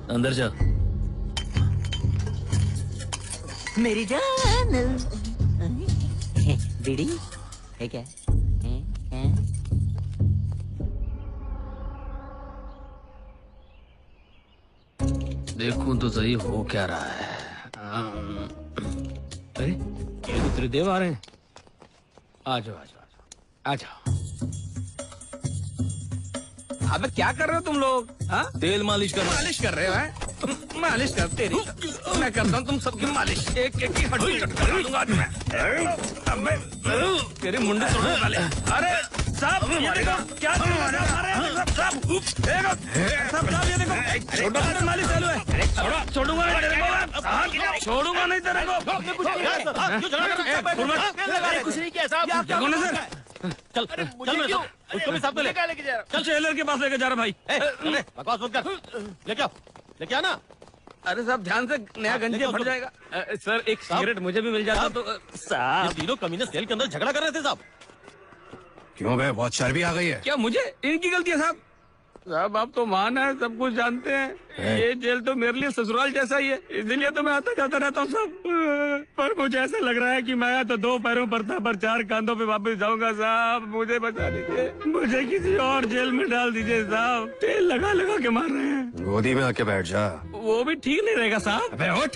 Speaker 2: अंदर जा।
Speaker 7: मेरी जान बीड़ी है क्या?
Speaker 11: देखूं तो सही हो क्या रहा है। अरे ये तो त्रिदेव आ रहे हैं। आ जाओ आ जाओ आ जाओ। अबे क्या कर रहे हो तुम लोग? हाँ?
Speaker 3: तेल मालिश कर
Speaker 11: रहे हो? हैं? मालिश कर तेरी मैं करता हूँ तुम सबकी मालिश। एक एक की हड्डी कटवा दूंगा आज मैं। अबे तेरी मुंडी तोड़ने वाले। अरे साहब ये देखो क्या कर रहे हो? अरे साहब ये देखो छोटा मालिश चालू है। छोड़ूंगा नहीं तेरे को, छोड़ूंगा नहीं तेरे को।
Speaker 2: कुछ नहीं किया साहब।
Speaker 11: कौन है सर?
Speaker 2: चल चल उसको भी साथ में लेके जा रहा।
Speaker 11: चल टेलर के पास लेके जा रहा भाई।
Speaker 2: बकवास मत कर, लेके आओ ना।
Speaker 11: अरे साहब ध्यान से, नया गंजिया फट जाएगा। सर एक सिगरेट मुझे भी मिल जाता तो।
Speaker 2: साहब तीनों कमीने सेल के अंदर झगड़ा कर रहे थे साहब।
Speaker 4: क्यों बे, बहुत चर्बी आ गई है?
Speaker 11: क्या मुझे इनकी गलती है साहब? साहब आप तो मान है, सब कुछ जानते हैं। ये जेल तो मेरे लिए ससुराल जैसा ही है, इसलिए तो मैं आता जाता रहता हूँ साहब। पर मुझे ऐसा लग रहा है कि मैं तो 2 पैरों पर था, पर 4 कांधों पे वापस जाऊंगा साहब। मुझे बचा दीजिए, मुझे किसी और जेल में डाल दीजिए साहब। तेल लगा लगा के मार रहे हैं।
Speaker 4: गोदी में आके बैठ जा।
Speaker 11: वो भी ठीक नहीं रहेगा साहब।
Speaker 4: अबे उठ।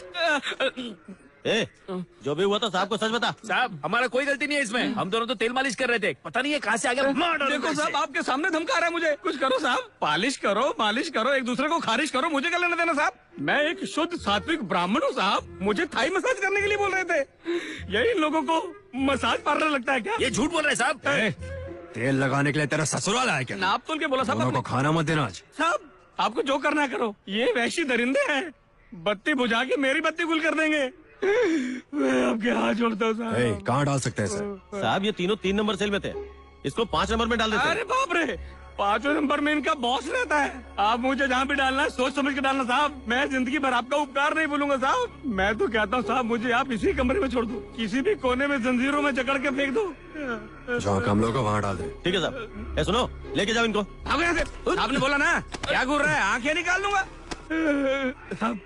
Speaker 2: जो भी हुआ तो साहब को सच बता।
Speaker 11: साहब हमारा कोई गलती नहीं है इसमें, हम दोनों तो तेल मालिश कर रहे थे, पता नहीं है कहाँ से आ गया। देखो साहब आपके सामने धमका रहा है मुझे। कुछ करो साहब, पालिश करो, मालिश करो, एक दूसरे को खारिज करो, मुझे क्या लेना देना साहब? मैं एक शुद्ध सात्विक ब्राह्मण हूँ साहब। मुझे थाई मसाज करने के लिए बोल रहे थे। यही लोगों को मसाज पार्लर लगता है क्या?
Speaker 2: ये झूठ बोल रहे साहब।
Speaker 4: तेल लगाने के लिए तेरा ससुराल आया क्या?
Speaker 11: नाप तोल के बोला साहब।
Speaker 4: दोनों को खाना मत देना आज।
Speaker 11: साहब आपको जो करना है करो, ये वैशी दरिंदे हैं, बत्ती बुझा के मेरी बत्ती गुल कर देंगे। मैं आपके हाथ जोड़ता हूँ साहब।
Speaker 4: कहाँ डाल सकते हैं इसे?
Speaker 3: साहब ये तीनों 3 नंबर सेल में थे, इसको 5 नंबर में डाल देते।
Speaker 11: अरे बाप रे, 5वें नंबर में इनका बॉस रहता है। आप मुझे जहाँ भी डालना है सोच समझ के डालना साहब। मैं जिंदगी भर आपका उपकार नहीं भूलूंगा साहब। मैं तो कहता हूँ साहब मुझे आप इसी कमरे में छोड़ दो, किसी भी कोने में जंजीरों में जकड़ के फेंक दो।
Speaker 4: जहाँ कम लोग वहाँ डाल दे।
Speaker 3: ठीक है साहब। ए सुनो, लेके जाओ इनको।
Speaker 11: आपने बोला ना, क्या घूर रहा है? आंखें निकाल दूंगा साहब।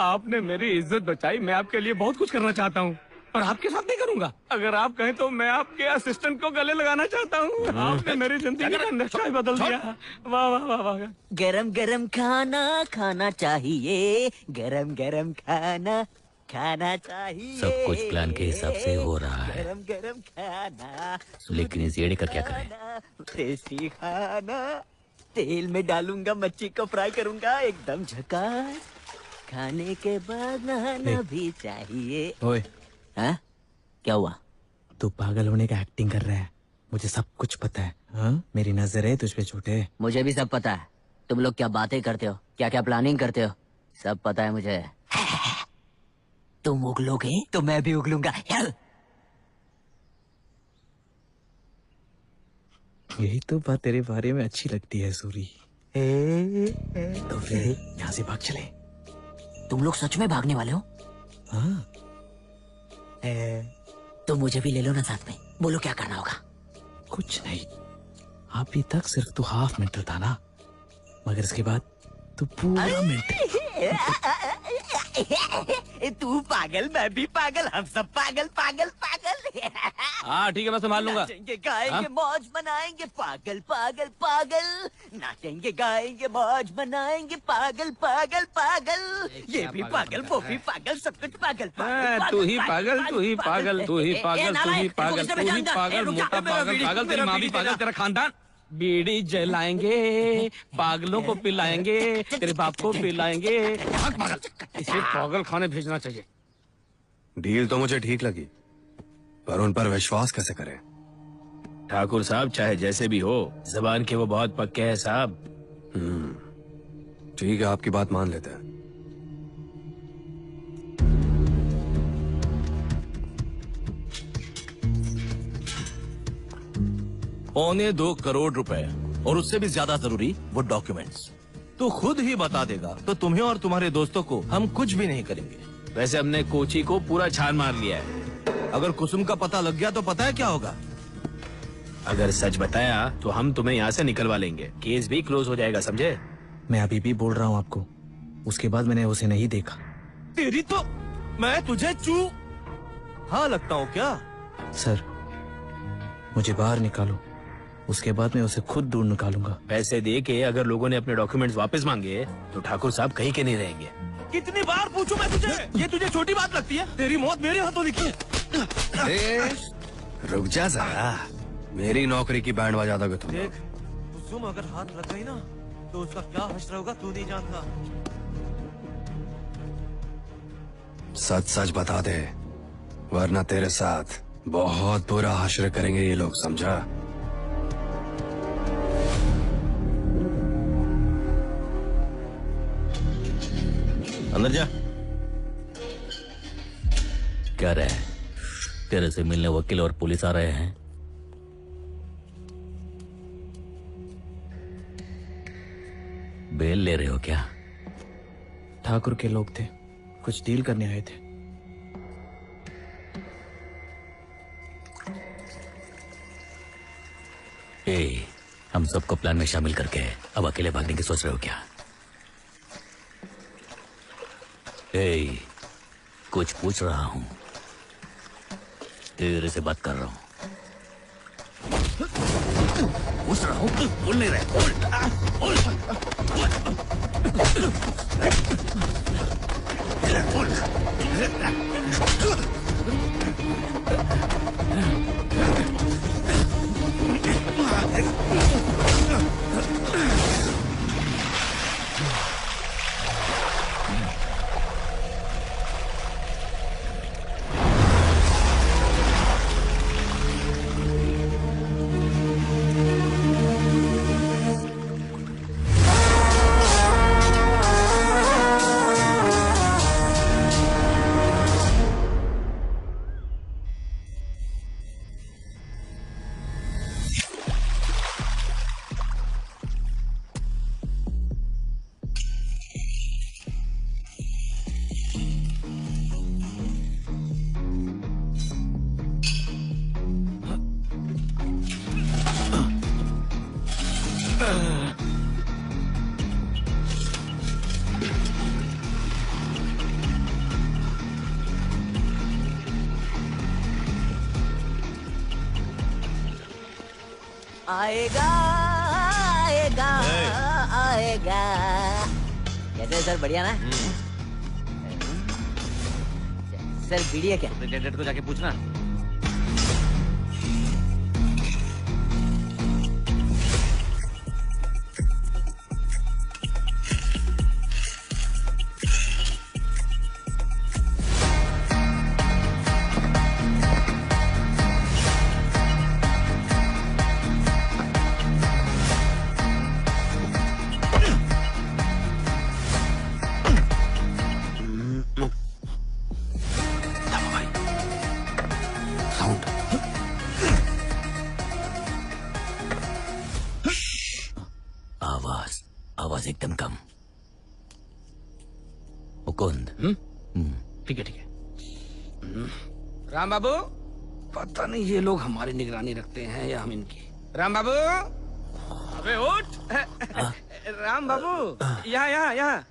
Speaker 11: आपने मेरी इज्जत बचाई, मैं आपके लिए बहुत कुछ करना चाहता हूँ, पर आपके साथ नहीं करूँगा। अगर आप कहें तो मैं आपके असिस्टेंट को गले लगाना चाहता हूँ। आपने मेरी जिंदगी का नक्शा ही बदल दिया। वाह वाह वाह वाह।
Speaker 7: गरम गरम खाना खाना चाहिए, गरम गरम खाना खाना चाहिए।
Speaker 2: सब कुछ प्लान के हिसाब से हो रहा है,
Speaker 7: गरम गरम खाना।
Speaker 2: लेकिन इस येड़े का क्या करें?
Speaker 7: देसी खाना, तेल में डालूंगा, मच्छी को फ्राई करूंगा, एकदम झकास। खाने के बाद नहाना भी चाहिए।
Speaker 6: ओए
Speaker 7: हाँ? क्या हुआ?
Speaker 6: तू पागल होने का एक्टिंग कर रहा है, मुझे सब कुछ पता है। हाँ? मेरी नजर है तुझ पे झूठे।
Speaker 7: मुझे भी सब पता है। तुम लोग क्या बातें करते हो, क्या क्या प्लानिंग करते हो, सब पता है मुझे। तुम उगलोगे तो मैं भी उगलूंगा।
Speaker 6: यही तो बात तेरे बारे में अच्छी लगती है सूरी। तो फिर यहाँ से भाग चले।
Speaker 7: तुम लोग सच में भागने वाले हो?
Speaker 6: हाँ।
Speaker 7: तो मुझे भी ले लो ना साथ में। बोलो क्या करना होगा?
Speaker 6: कुछ नहीं, अभी तक सिर्फ तू हाफ मेंटल था ना, मगर इसके बाद तू पूरा मेंटल।
Speaker 7: तू पागल, मैं भी पागल, हम सब पागल पागल पागल।
Speaker 11: हाँ ठीक है, मैं संभाल लूंगा।
Speaker 7: नाचेंगे गाएंगे मौज मनाएंगे पागल पागल पागल, नाचेंगे गाएंगे मौज मनाएंगे पागल पागल पागल, ये भी पागल वो भी पागल सब कुछ पागल पागल।
Speaker 11: तू ही पागल, तू ही पागल, तू ही पागल, तू ही पागल, तू ही पागल, मोटा पागल, पागल, तेरी माँ भी पागल, तेरा खानदान। बीड़ी जलाएंगे, पागलों को पिलाएंगे, तेरे बाप को पिलाएंगे। पागल, इसे पागल खाने भेजना चाहिए।
Speaker 4: डील तो मुझे ठीक लगी, पर उन पर विश्वास कैसे करें?
Speaker 11: ठाकुर साहब चाहे जैसे भी हो, जबान के वो बहुत पक्के हैं साहब।
Speaker 4: ठीक है, आपकी बात मान लेते हैं।
Speaker 3: $2.25 करोड़ रुपए, और उससे भी ज्यादा जरूरी वो डॉक्यूमेंट्स। तू खुद ही बता देगा तो तुम्हें और तुम्हारे दोस्तों को हम कुछ भी नहीं करेंगे।
Speaker 11: वैसे हमने कोची को पूरा छान मार लिया है।
Speaker 3: अगर कुसुम का पता लग गया तो पता है क्या होगा?
Speaker 11: अगर सच बताया तो हम तुम्हें यहाँ से निकलवा लेंगे, केस भी क्लोज हो जाएगा, समझे?
Speaker 6: मैं अभी भी बोल रहा हूँ आपको, उसके बाद मैंने उसे नहीं देखा।
Speaker 3: तेरी तो मैं तुझे हाँ लगता हूँ क्या?
Speaker 6: सर मुझे बाहर निकालो, उसके बाद मैं उसे खुद दूर निकालूंगा।
Speaker 11: पैसे दे के अगर लोगों ने अपने डॉक्यूमेंट्स वापस मांगे तो ठाकुर साहब कहीं के नहीं रहेंगे।
Speaker 3: कितनी बार पूछूं मैं तुझे? ये तुझे छोटी बात लगती है? तेरी मौत मेरे हाथों लिखी है।
Speaker 4: रुक जा जरा, मेरी नौकरी की बैंड बजा दोगे तुम।
Speaker 3: देख, कुसुम अगर हाथ लग गई ना तो उसका क्या हश्र होगा तू नहीं जानता।
Speaker 4: सच सच बता दे, वरना तेरे साथ बहुत बुरा हश्र करेंगे ये लोग, समझा?
Speaker 3: अंदर जा।
Speaker 2: क्या रहे? तेरे से मिलने वकील और पुलिस आ रहे हैं। बेल ले रहे हो क्या?
Speaker 6: ठाकुर के लोग थे, कुछ डील करने आए थे।
Speaker 2: हम सबको प्लान में शामिल करके अब अकेले भागने की सोच रहे हो क्या? कुछ पूछ रहा हूं, तेरे से बात कर रहा हूं। पूछ रहा हूं, बोल नहीं रहे।
Speaker 7: आएगा आएगा आएगा। कैसे सर, बढ़िया ना? सर बीड़ी है क्या?
Speaker 11: सुपरिटेंडेंट को जाके पूछना।
Speaker 2: आवाज एकदम कम। मुकुंद।
Speaker 11: ठीक है ठीक है। राम बाबू, पता नहीं ये लोग हमारी निगरानी रखते हैं या हम इनकी। राम बाबू, अबे उठ। राम बाबू, यहाँ यहाँ यहाँ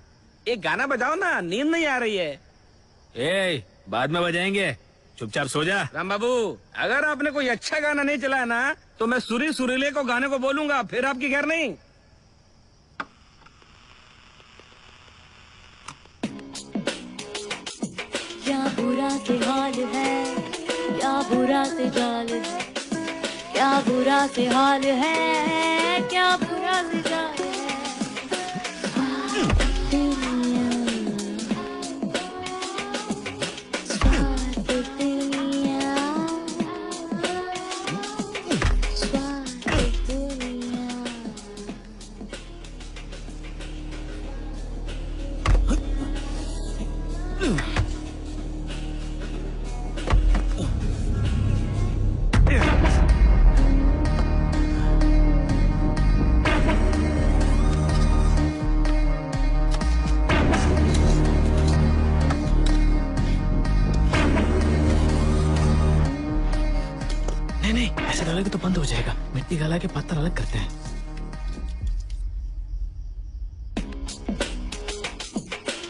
Speaker 11: एक गाना बजाओ ना, नींद नहीं आ रही है।
Speaker 2: बाद में बजाएंगे,
Speaker 11: चुपचाप सो जा। राम बाबू, अगर आपने कोई अच्छा गाना नहीं चलाया ना तो मैं सुरीले को गाने को बोलूंगा, फिर आपकी खैर नहीं।
Speaker 12: क्या बुरा से हाल है, क्या बुरा से जाल है, क्या बुरा से हाल है, क्या बुरा से जाल है।
Speaker 6: तो बंद हो जाएगा। मिट्टी गला के पत्थर अलग करते हैं।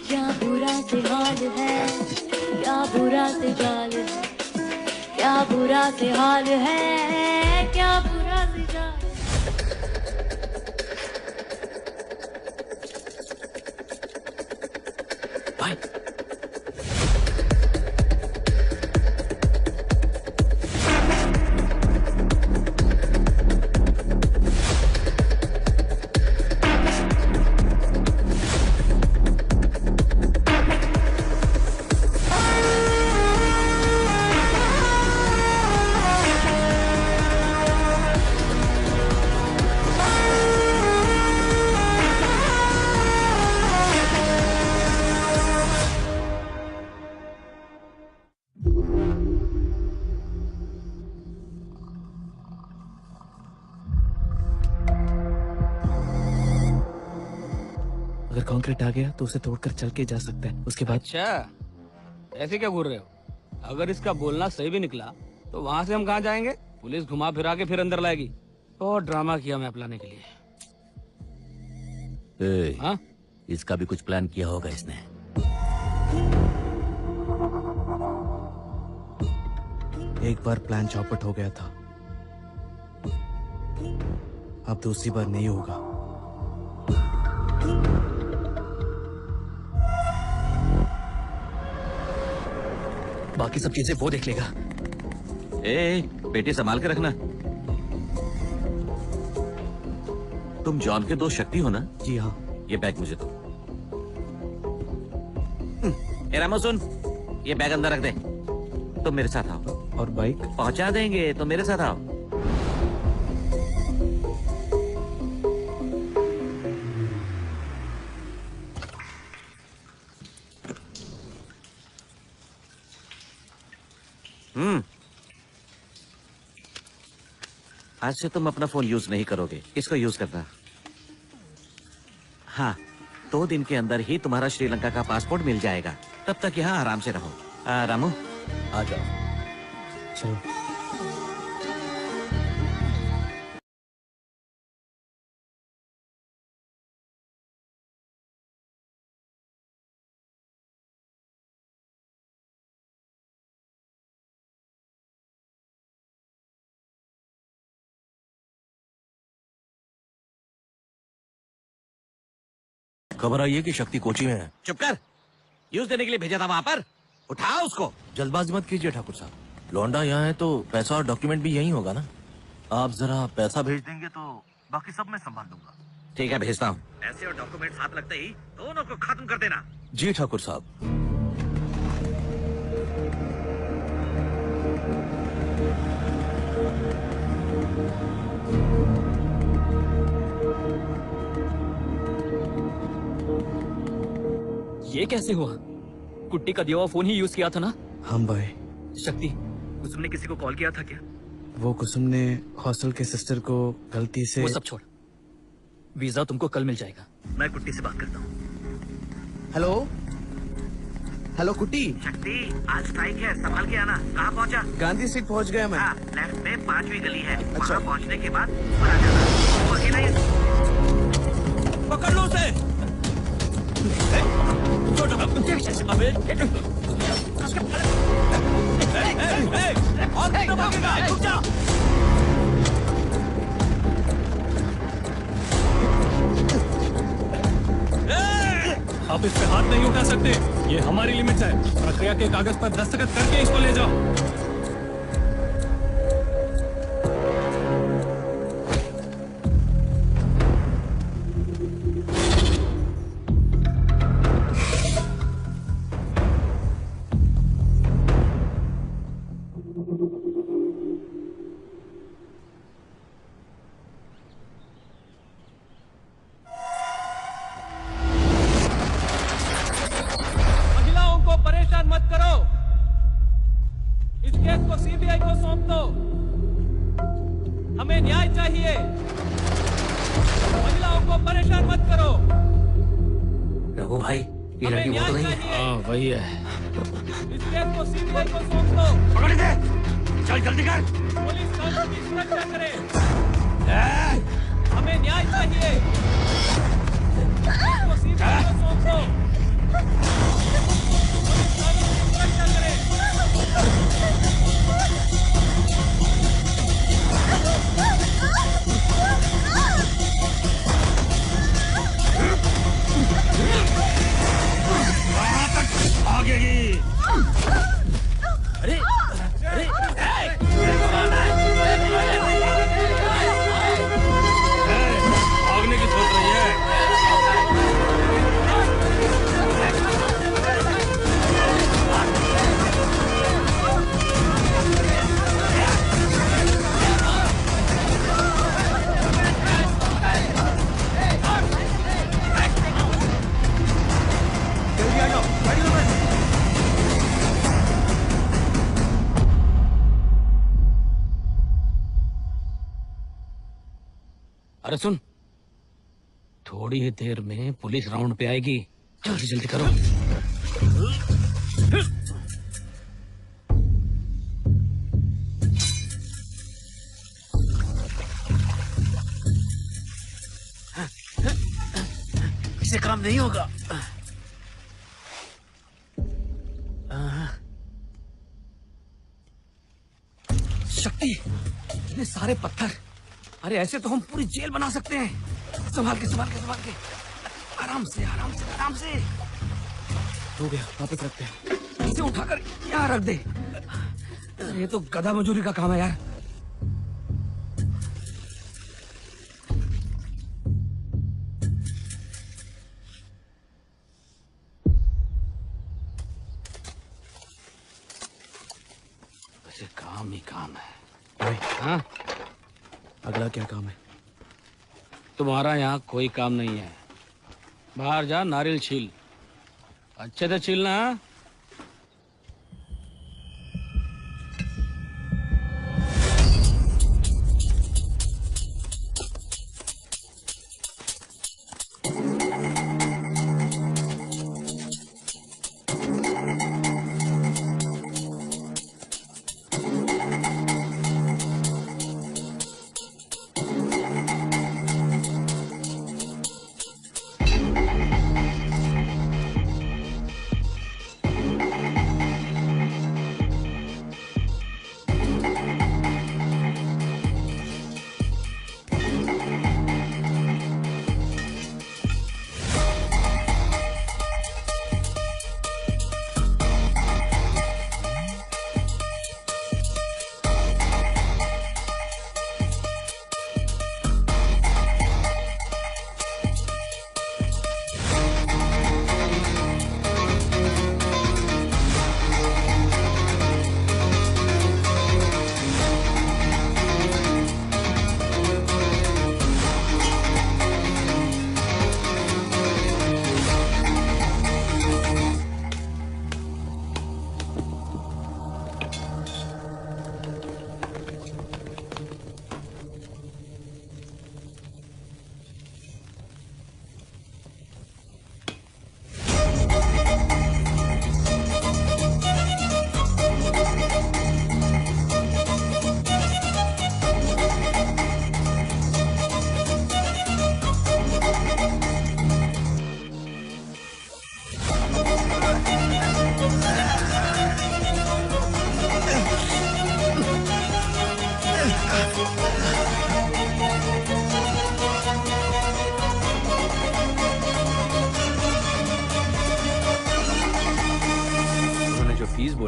Speaker 12: क्या बुरा से हाल है, क्या बुरा से जाल है, क्या बुरा से हाल है, क्या बुरा से जाल है।
Speaker 6: भाई कंक्रीट आ गया तो उसे तोड़कर चल के जा सकते हैं। उसके बाद
Speaker 11: अच्छा, ऐसे क्या घूर रहे हो? अगर इसका बोलना सही भी निकला तो वहाँ से हम कहाँ जाएंगे? पुलिस घुमा फिरा के फिर अंदर लाएगी। और ड्रामा किया मैप लाने के लिए।
Speaker 2: हाँ? इसका भी कुछ प्लान किया होगा इसने।
Speaker 6: एक बार प्लान चौपट हो गया था, अब दूसरी बार नहीं होगा। बाकी सब चीजें वो देख लेगा।
Speaker 10: बेटी संभाल के रखना। तुम जॉन के दोस्त शक्ति हो ना?
Speaker 6: जी हाँ।
Speaker 10: ये बैग मुझे दो। रामो सुन, ये बैग अंदर रख दे। तुम मेरे साथ आओ।
Speaker 6: और बाइक
Speaker 10: पहुंचा देंगे, तो मेरे साथ आओ। आज से तुम अपना फोन यूज नहीं करोगे, इसको यूज करना। हाँ, 2 दिन के अंदर ही तुम्हारा श्रीलंका का पासपोर्ट मिल जाएगा। तब तक यहाँ आराम से रहो। रामू
Speaker 2: आ जाओ।
Speaker 6: चलो।
Speaker 3: खबर आई है कि शक्ति कोची में है।
Speaker 10: चुप कर। यूज देने के लिए भेजा था वहाँ पर। उठाओ उसको।
Speaker 3: जल्दबाजी मत कीजिए ठाकुर साहब, लौंडा यहाँ है तो पैसा और डॉक्यूमेंट भी यही होगा ना। आप जरा पैसा भेज देंगे तो बाकी सब मैं संभाल लूंगा।
Speaker 10: ठीक है, भेजता हूँ। पैसे और डॉक्यूमेंट साथ लगते ही दोनों को खत्म कर देना।
Speaker 3: जी ठाकुर साहब।
Speaker 13: ये कैसे हुआ? कुट्टी का दिया हुआ फोन ही यूज किया था ना?
Speaker 6: हम भाई।
Speaker 13: शक्ति, कुसुम ने किसी को कॉल किया था क्या?
Speaker 6: वो कुसुम ने हॉस्टल के सिस्टर को गलती से।
Speaker 13: वो सब छोड़, वीजा तुमको कल मिल जाएगा। मैं कुट्टी से बात करता हूँ।
Speaker 6: हेलो हेलो कुट्टी।
Speaker 10: शक्ति, आज स्ट्राइक है, संभाल के आना। कहाँ पहुँचा?
Speaker 6: गांधी स्ट्रीट पहुँच गया मैं।
Speaker 10: लेफ्ट में 5वीं गली है।
Speaker 6: अच्छा।
Speaker 10: वहाँ पहुँचने के बाद ऊपर आ जाना। वो अकेला ही।
Speaker 3: पकड़ लो उसे। अबे और कितना भागेगा? रुक जा।
Speaker 13: आप इस पे हाथ नहीं उठा सकते, ये हमारी लिमिट्स है। प्रक्रिया के कागज पर दस्तखत करके इसको ले जाओ।
Speaker 11: अरे सुन, थोड़ी ही देर में पुलिस राउंड पे आएगी, जल्दी जल्दी करो।
Speaker 5: इससे काम नहीं होगा।
Speaker 11: शक्ति, इतने सारे पत्थर, अरे ऐसे तो हम पूरी जेल बना सकते हैं। संभाल के संभाल के संभाल के, आराम से आराम से आराम से।
Speaker 6: हो गया, वापस रखते हैं।
Speaker 11: इसे उठाकर यहाँ रख दे। ये तो गधा मजूरी का काम है यार। वैसे काम ही काम है। हाँ,
Speaker 6: अगला क्या काम है?
Speaker 11: तुम्हारा यहाँ कोई काम नहीं है। बाहर जा, नारियल छील, अच्छे से छीलना।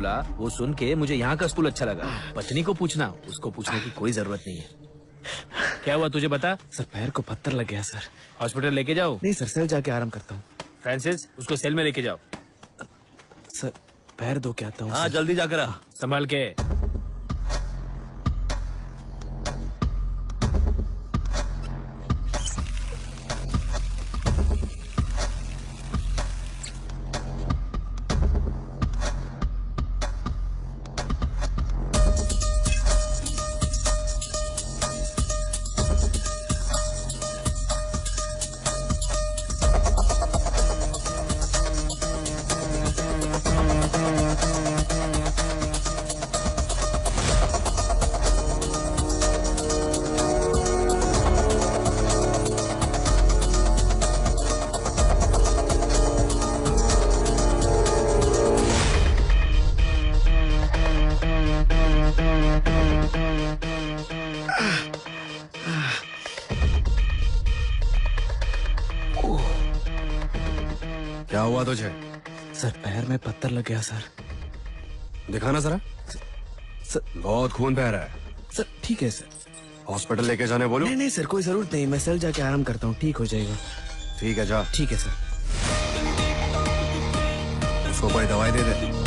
Speaker 11: बोला वो सुन के मुझे यहाँ का स्कूल अच्छा लगा। पत्नी को पूछना, उसको पूछने की कोई जरूरत नहीं है। क्या हुआ तुझे बता?
Speaker 6: सर पैर को पत्थर लग गया सर।
Speaker 11: हॉस्पिटल लेके जाओ।
Speaker 6: नहीं सर, सेल जाके आराम करता हूँ।
Speaker 11: फ्रांसिस, उसको सेल में लेके जाओ।
Speaker 6: सर पैर धो के आता हूँ।
Speaker 3: हाँ जल्दी जाकर आ।
Speaker 11: संभाल के।
Speaker 4: क्या हुआ तुझे?
Speaker 6: सर पैर में पत्थर लग गया सर।
Speaker 4: दिखाना जरा।
Speaker 6: सर
Speaker 4: बहुत खून बह रहा है।
Speaker 6: सर ठीक है सर।
Speaker 4: हॉस्पिटल लेके जाने बोलो।
Speaker 6: नहीं नहीं सर, कोई जरूरत नहीं, मैं सेल जाके आराम करता हूँ, ठीक हो जाएगा।
Speaker 4: ठीक है जा।
Speaker 6: ठीक है सर।
Speaker 4: उसको कोई दवाई दे दे।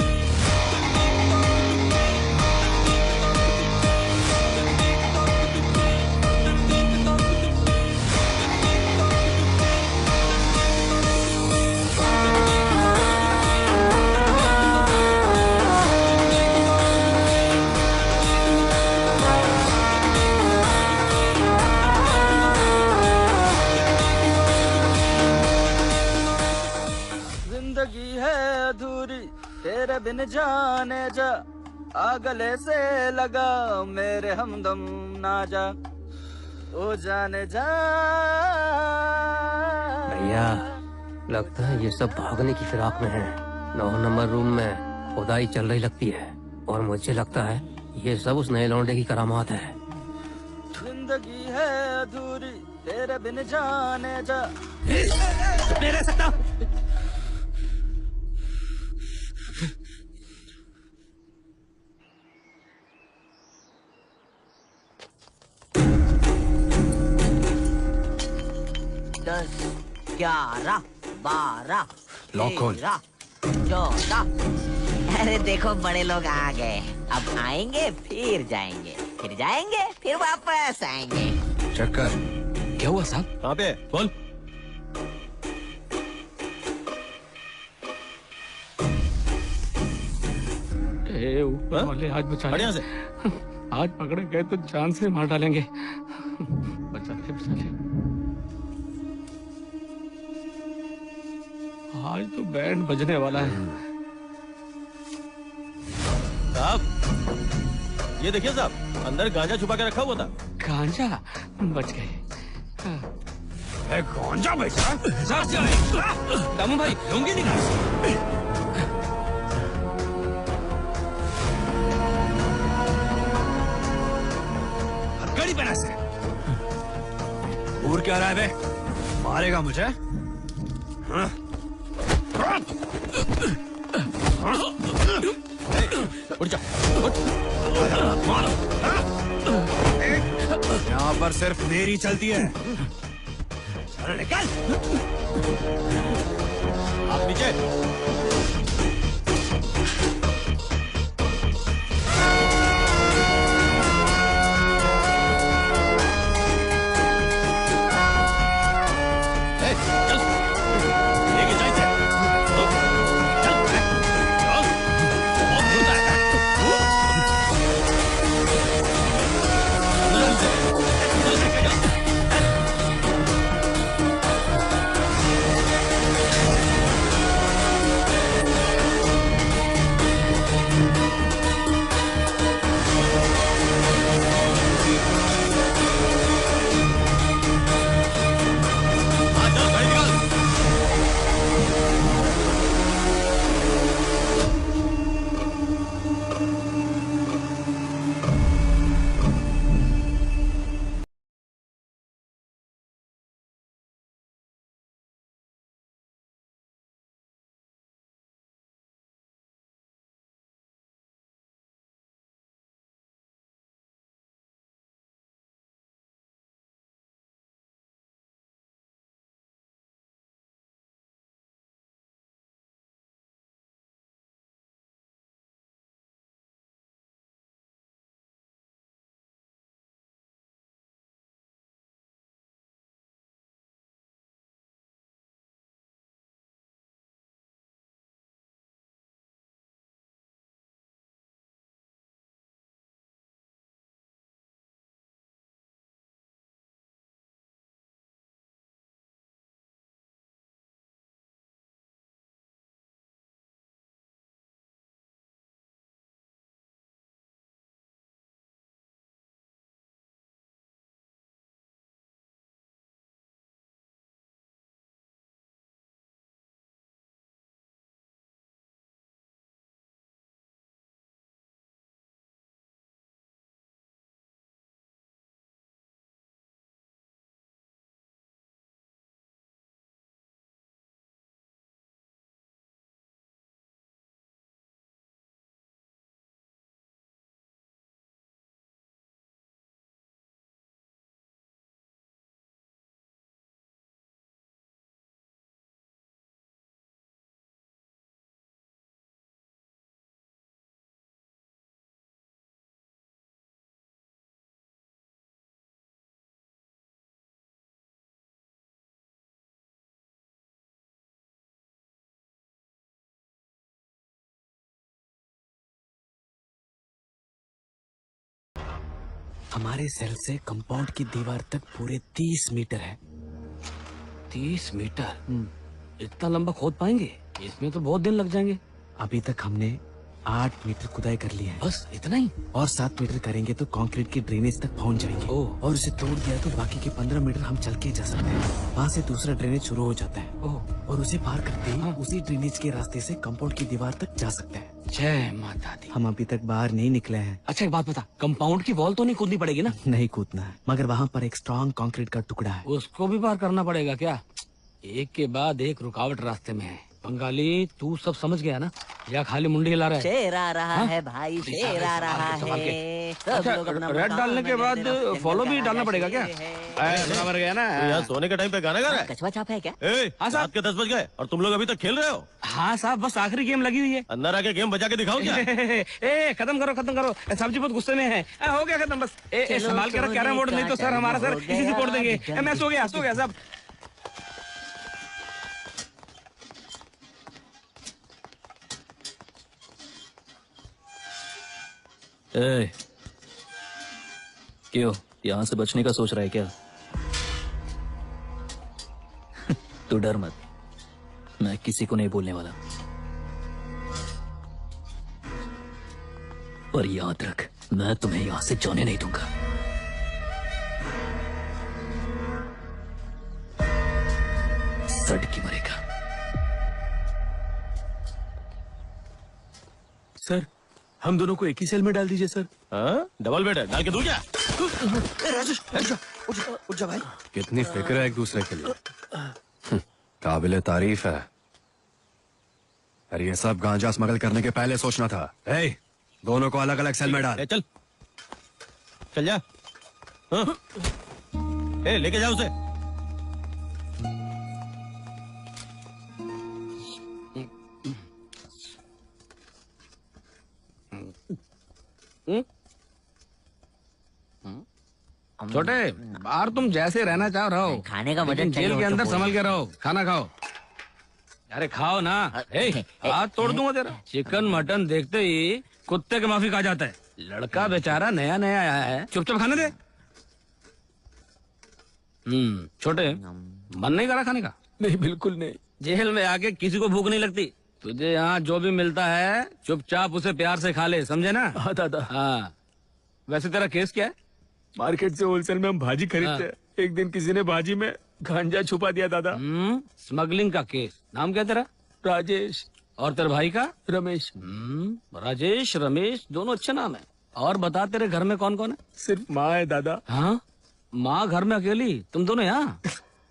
Speaker 7: जिंदगी है अधूरी तेरे बिन जाने जा, आ गले से लगा मेरे हमदम ना जा, ओ जाने जा।
Speaker 14: भैया लगता है ये सब भागने की फिराक में है। 9 नंबर रूम में खुदाई चल रही लगती है और मुझे लगता है ये सब उस नए लौंडे की करामात है।
Speaker 7: जिंदगी है अधूरी तेरे बिन जाने जा।
Speaker 11: नहीं रह सकता।
Speaker 5: दस, 11, 12,
Speaker 4: लॉक खोल।
Speaker 5: 13, 14। अरे देखो बड़े लोग आ गए, अब आएंगे फिर जाएंगे, फिर जाएंगे फिर वापस आएंगे।
Speaker 4: चक्कर
Speaker 6: क्या हुआ साहब?
Speaker 3: कहाँ पे? बोल।
Speaker 13: ऊपर वाले आज बचा ले।
Speaker 3: से
Speaker 13: आज पकड़े गए तो जान से मार डालेंगे। बचा ले। आज तो बैंड बजने वाला है।
Speaker 3: साहब ये देखिए साहब, अंदर गांजा छुपा के रखा हुआ था।
Speaker 13: गांजा? बच गए।
Speaker 11: गांजा बेचा? दामू भाई लूंगी निकाल। हथकड़ी पहना से।
Speaker 4: दूर क्या रहा है बे? मारेगा मुझे? हाँ?
Speaker 3: उठ जा, उठ।
Speaker 4: यहाँ पर सिर्फ मेरी चलती है।
Speaker 3: निकल। आप नीचे।
Speaker 6: हमारे सेल से कंपाउंड की दीवार तक पूरे 30 मीटर है।
Speaker 11: 30 मीटर? इतना लंबा खोद पाएंगे? इसमें तो बहुत दिन लग जाएंगे।
Speaker 6: अभी तक हमने 8 मीटर खुदाई कर ली है।
Speaker 11: बस इतना ही?
Speaker 6: और 7 मीटर करेंगे तो कंक्रीट की ड्रेनेज तक पहुंच जाएंगे। और उसे तोड़ दिया तो बाकी के 15 मीटर हम चल के जा सकते हैं। वहाँ से दूसरा ड्रेनेज शुरू हो जाता है और उसे पार करते ही उसी ड्रेनेज के रास्ते से कंपाउंड की दीवार तक जा सकते हैं।
Speaker 11: जय माता दी।
Speaker 6: हम अभी तक बाहर नहीं निकले हैं।
Speaker 11: अच्छा एक बात बता, कंपाउंड की वॉल तो नहीं कूदनी पड़ेगी ना?
Speaker 6: नहीं कूदना है, मगर वहाँ पर एक स्ट्रॉन्ग कंक्रीट का टुकड़ा है,
Speaker 11: उसको भी पार करना पड़ेगा क्या? एक के बाद एक रुकावट रास्ते में है। बंगाली तू सब समझ गया ना, या खाली मुंडी हिला रहा है?
Speaker 7: शेर आ रहा है भाई, शेर आ रहा है।
Speaker 11: अच्छा, रेड डालने के बाद फॉलो भी डालना पड़ेगा क्या? बराबर गया ना।
Speaker 3: यार सोने के टाइम पे गाना गा रहा है?
Speaker 7: कछुआ छाप है क्या?
Speaker 11: हाँ साहब,
Speaker 3: के 10 बज गए और तुम लोग अभी तक खेल रहे हो?
Speaker 11: हाँ साहब, बस आखिरी गेम लगी हुई है।
Speaker 3: अंदर आके गेम बजा के दिखाओ क्या?
Speaker 11: खत्म करो खत्म करो, साहब जी बहुत गुस्से में है। हो गया खत्म, बस संभाल के रख कैरम बोर्ड, नहीं तो सर हमारा सर इसी से तोड़ देंगे। मैं सो गया साहब।
Speaker 2: क्यों यहाँ से बचने का सोच रहा है क्या? तू डर मत, मैं किसी को नहीं बोलने वाला। पर याद रख, मैं तुम्हें यहाँ से जाने नहीं दूंगा। सड़की मरेगा।
Speaker 6: सर हम दोनों को एक ही सेल में डाल दीजिए सर।
Speaker 3: हाँ? डबल बेड है, डाल के दूं क्या?
Speaker 5: राजेश उठ जा भाई।
Speaker 4: कितनी फिक्र है एक दूसरे के लिए। काबिले तारीफ है। अरे ये सब गांजा स्मगल करने के पहले सोचना था। दोनों को अलग अलग सेल में डाल।
Speaker 3: चल जा। हाँ? लेके जाओ उसे।
Speaker 11: छोटे, बाहर तुम जैसे रहना चाह रहो,
Speaker 7: खाने का
Speaker 11: लेकिन
Speaker 7: मदद
Speaker 11: जेल के अंदर संभल के रहो। खाना खाओ। अरे खाओ ना। हाथ तोड़ दूंगा तेरा। चिकन मटन देखते ही कुत्ते के माफी खा जाता है। लड़का बेचारा नया नया आया है, चुपचाप खाने दे। छोटे, मन नहीं करा खाने का?
Speaker 6: नहीं, बिल्कुल नहीं।
Speaker 11: जेल में आके किसी को भूख नहीं लगती। तुझे यहाँ जो भी मिलता है चुपचाप उसे प्यार से खा ले, समझे ना?
Speaker 6: हाँ दादा।
Speaker 11: हाँ, वैसे तेरा केस क्या है?
Speaker 6: मार्केट से होलसेल में हम भाजी खरीदते हैं। एक दिन किसी ने भाजी में गांजा छुपा दिया दादा।
Speaker 11: स्मगलिंग का केस। नाम क्या तेरा?
Speaker 6: राजेश।
Speaker 11: और तेरे भाई का?
Speaker 6: रमेश।
Speaker 11: राजेश रमेश दोनों अच्छे नाम है। और बता, तेरे घर में कौन कौन है?
Speaker 6: सिर्फ माँ है दादा।
Speaker 11: हाँ, माँ घर में अकेली, तुम दोनों यहाँ?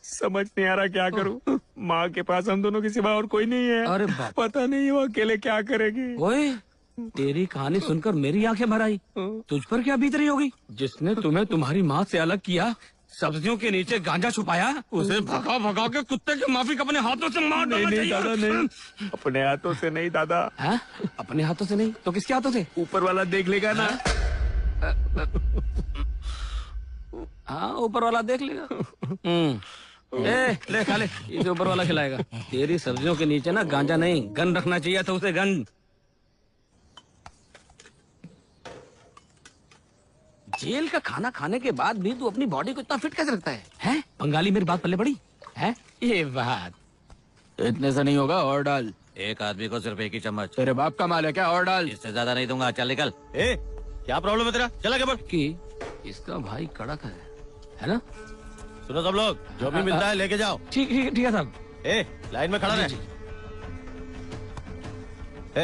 Speaker 6: समझ नहीं आ रहा क्या करूँ। माँ के पास हम दोनों के सिवा और कोई नहीं है।
Speaker 11: अरे
Speaker 6: पता नहीं वो अकेले क्या करेगी।
Speaker 11: ओए, तेरी कहानी सुनकर मेरी आंखें भर आई। तुझ पर क्या बीत रही होगी? जिसने तुम्हें तुम्हारी माँ से अलग किया, सब्जियों के नीचे गांजा छुपाया, उसे भगा भगा के कुत्ते के माफिक अपने हाथों से मार डालना चाहिए।
Speaker 6: नहीं दादा, नहीं। अपने हाथों से नहीं दादा।
Speaker 11: है? अपने हाथों से नहीं तो किसके हाथों से?
Speaker 6: ऊपर वाला देख लेगा ना।
Speaker 11: हाँ, ऊपर वाला देख लेगा। ले खा ले, इसे ऊपर वाला खिलाएगा। तेरी सब्जियों के नीचे ना गांजा नहीं, गन रखना चाहिए था उसे, गन। जेल का खाना खाने के बाद भी तू अपनी बॉडी को इतना फिट कैसे रखता है? हैं? बंगाली मेरी बात पल्ले पड़ी है? ये बात
Speaker 6: इतने से नहीं होगा, और डाल।
Speaker 3: एक आदमी को सिर्फ एक ही चम्मच।
Speaker 6: तेरे बाप का माल है क्या? और डाल।
Speaker 3: इससे ज्यादा नहीं दूंगा। चल निकल। क्या प्रॉब्लम है तेरा? चला के बढ़।
Speaker 11: कि इसका भाई कड़क है ना?
Speaker 3: सुनो सब लोग, जो भी मिलता है लेके जाओ।
Speaker 11: ठीक है साहब।
Speaker 3: लाइन में खड़ा रहे।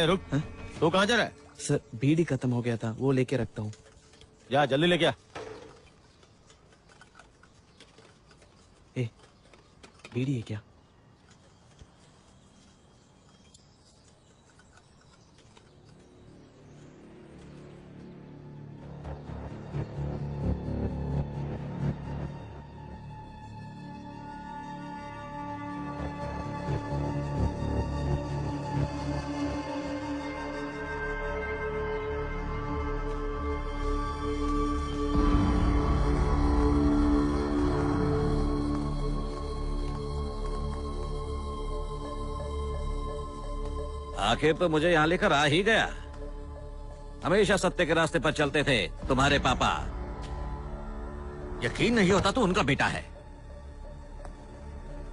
Speaker 3: रुक, तू कहाँ जा रहा है?
Speaker 6: सर बीड़ी खत्म हो गया था, वो लेके रखता हूँ।
Speaker 3: जा जल्दी लेके आ।
Speaker 6: बीड़ी है क्या?
Speaker 3: आखिर तो मुझे यहाँ लेकर आ ही गया। हमेशा सत्य के रास्ते पर चलते थे तुम्हारे पापा।
Speaker 11: यकीन नहीं होता तो उनका बेटा है।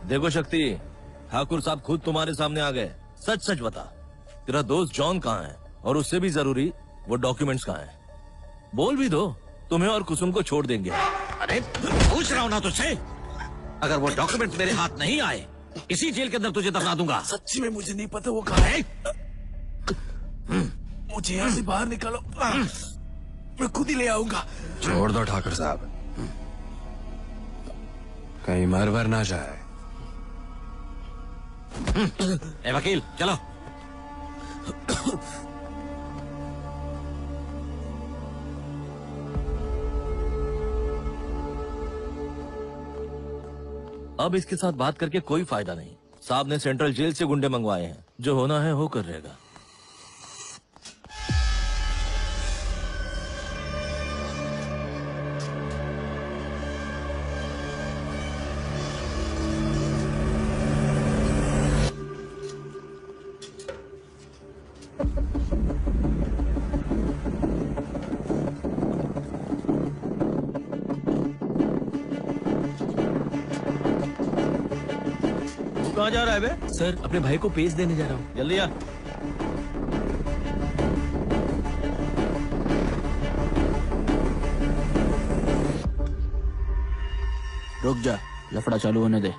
Speaker 3: देखो शक्ति, ठाकुर साहब खुद तुम्हारे सामने आ गए। सच सच बता, तेरा दोस्त जॉन कहाँ है? और उससे भी जरूरी वो डॉक्यूमेंट्स कहाँ हैं? बोल भी दो, तुम्हें और कुसुम को छोड़ देंगे।
Speaker 11: अरे पूछ रहा हूं ना तुझसे, अगर वो डॉक्यूमेंट मेरे हाथ नहीं आए इसी जेल के अंदर तुझे दफना दूंगा।
Speaker 15: सच्ची में मुझे नहीं पता वो कहाँ है। मुझे यहाँ से बाहर निकालो, मैं खुद ही ले आऊंगा।
Speaker 4: छोड़ दो ठाकुर साहब, कहीं मर वर ना जाए।
Speaker 11: ए वकील चलो।
Speaker 3: अब इसके साथ बात करके कोई फायदा नहीं। साहब ने सेंट्रल जेल से गुंडे मंगवाए हैं, जो होना है हो कर रहेगा। कहाँ जा रहा है बे?
Speaker 6: सर अपने भाई को पेश देने जा रहा हूँ।
Speaker 3: जल्दी आ।
Speaker 2: रुक जा, लफड़ा चालू होने दे।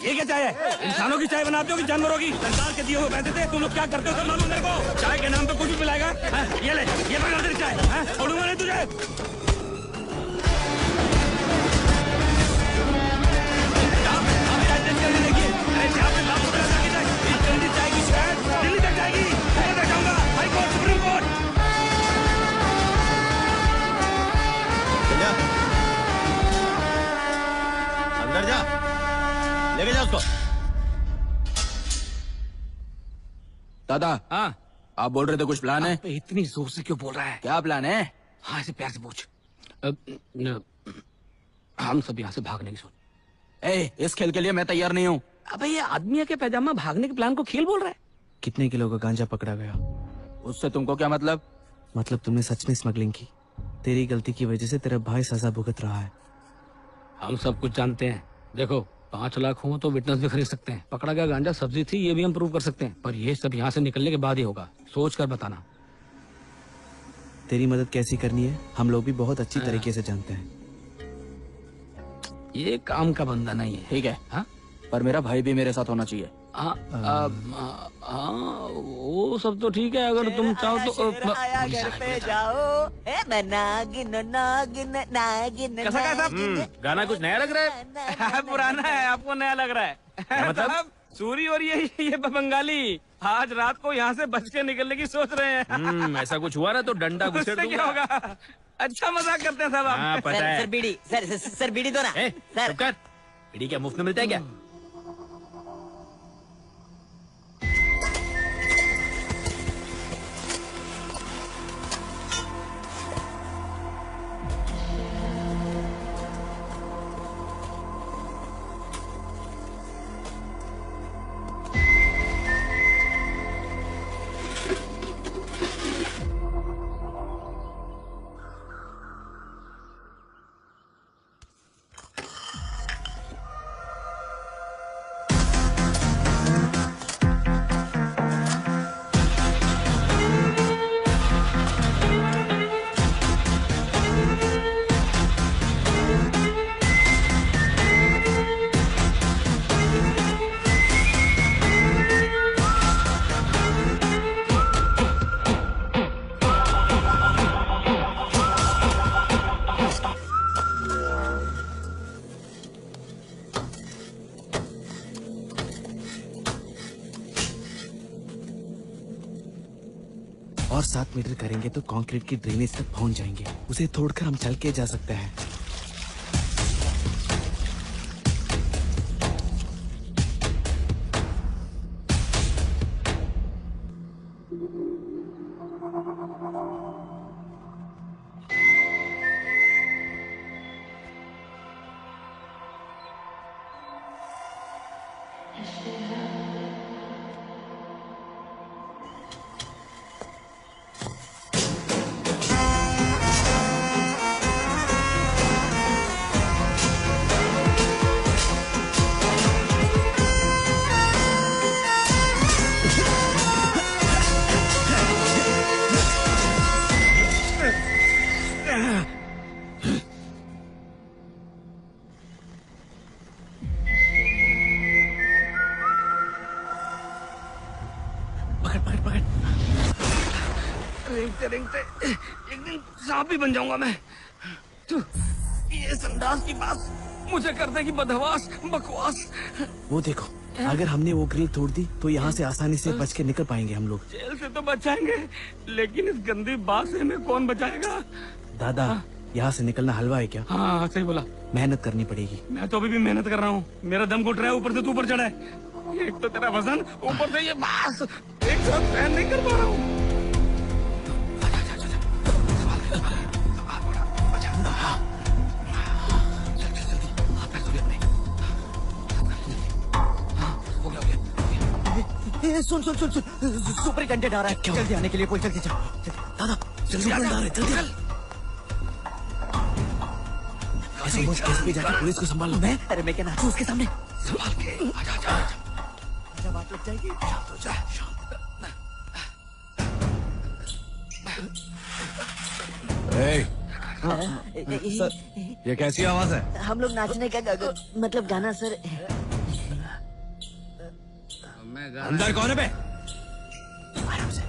Speaker 11: ये क्या चाय है? इंसानों की चाय बनाते हो कि जानवरों की? सरकार के दिए हुए पैसे थे, तुम लोग क्या करते हो सब मालूम मेरे को। चाय के नाम पे कुछ भी पिलाएगा? ये ले, ये पकड़ तेरी चाय, छोड़ूंगा नहीं तुझे। चाय की शिकायत दिल्ली तक जाएगी, ऊपर तक जाऊंगा, हाई कोर्ट, सुप्रीम कोर्ट।
Speaker 3: अंदर जा, लेके जा उसको।
Speaker 2: दादा,
Speaker 11: हाँ
Speaker 2: आप बोल रहे थे कुछ प्लान है?
Speaker 11: इतनी जोर से क्यों बोल रहा है?
Speaker 2: क्या प्लान है?
Speaker 11: हाँ ऐसे प्यार से पूछ। हम सब यहाँ से भागने की सोच।
Speaker 2: इस खेल के लिए मैं तैयार नहीं हूँ।
Speaker 11: अबे ये आदमी के पैजामा भागने के प्लान को खेल बोल रहा है।
Speaker 6: कितने किलो का गांजा पकड़ा गया?
Speaker 2: उससे तुमको क्या मतलब?
Speaker 6: मतलब तुमने सच में स्मगलिंग की। तेरी गलती की वजह से तेरा भाई सजा भुगत रहा है।
Speaker 11: हम सब कुछ जानते हैं। देखो 5 लाख हो तो विटनेस भी खरीद सकते हैं। पकड़ा गया गांजा सब्जी थी, ये भी हम प्रूव कर सकते हैं। पर ये सब यहाँ से निकलने के बाद ही होगा। सोच कर बताना।
Speaker 6: तेरी मदद कैसी करनी है हम लोग भी बहुत अच्छी तरीके से जानते हैं।
Speaker 11: ये काम का बंदा नहीं है।
Speaker 2: ठीक है,
Speaker 11: हाँ?
Speaker 2: पर मेरा भाई भी मेरे साथ होना चाहिए।
Speaker 11: हाँ वो सब तो ठीक है, अगर तुम चाहो तो।
Speaker 5: घर पे जाओ, नागिन नागिन नागिन।
Speaker 11: कैसा गाना कुछ नया लग रहा है? पुराना है, आपको नया लग रहा है। मतलब सूरी और ये बंगाली आज रात को यहाँ से बच के निकलने की सोच रहे हैं।
Speaker 2: ऐसा कुछ हुआ ना तो डंडा घुसेड़ दूंगा।
Speaker 11: क्या होगा? अच्छा मजाक करते हैं साहब आप।
Speaker 2: पता है।
Speaker 5: सर बीड़ी, सर बीड़ी दो ना। सर
Speaker 2: बीड़ी क्या मुफ्त में मिलता है क्या?
Speaker 6: और 7 मीटर करेंगे तो कंक्रीट की ड्रेनेज तक पहुंच जाएंगे। उसे तोड़कर हम चल के जा सकते हैं।
Speaker 11: पकड़ पकड़ पकड़। रेंगते रेंगते एक दिन सांप भी बन जाऊंगा मैं। तू ये संडास की बात मुझे कर देगी बदहवास बकवास।
Speaker 6: वो देखो, अगर हमने वो ग्रिल तोड़ दी तो यहाँ से आसानी से बच के निकल पाएंगे हम लोग।
Speaker 11: जेल से तो बचाएंगे, लेकिन इस गंदी बात से हमें कौन बचाएगा?
Speaker 6: दादा, यहाँ से निकलना हलवा है क्या?
Speaker 11: हाँ सही बोला।
Speaker 6: मेहनत करनी पड़ेगी।
Speaker 11: मैं तो अभी भी मेहनत कर रहा हूँ, मेरा दम घुट रहा है, ऊपर से तू ऊपर चढ़ा है। एक तो तेरा वजन, ऊपर से ये बास, एक साथ सहन नहीं कर पा रहा हूँ।
Speaker 5: सुन सुन सुन सुन, सुपरिटेंडेंट आ रहा है। जल्दी आने के लिए कोई, जल्दी जाओ। दादा जल्दी आ रहा है, जल्दी। जाके पुलिस को संभाल लो। मैं? अरे मैं क्या नाचूं उसके सामने? संभाल के आजा आजा आजा। बात लग जाएगी। शांत हो जा,
Speaker 4: शांत। ये कैसी आवाज है?
Speaker 5: हम लोग नाचने का मतलब गाना सर।
Speaker 4: अंदर कौन है बे?
Speaker 5: आराम से।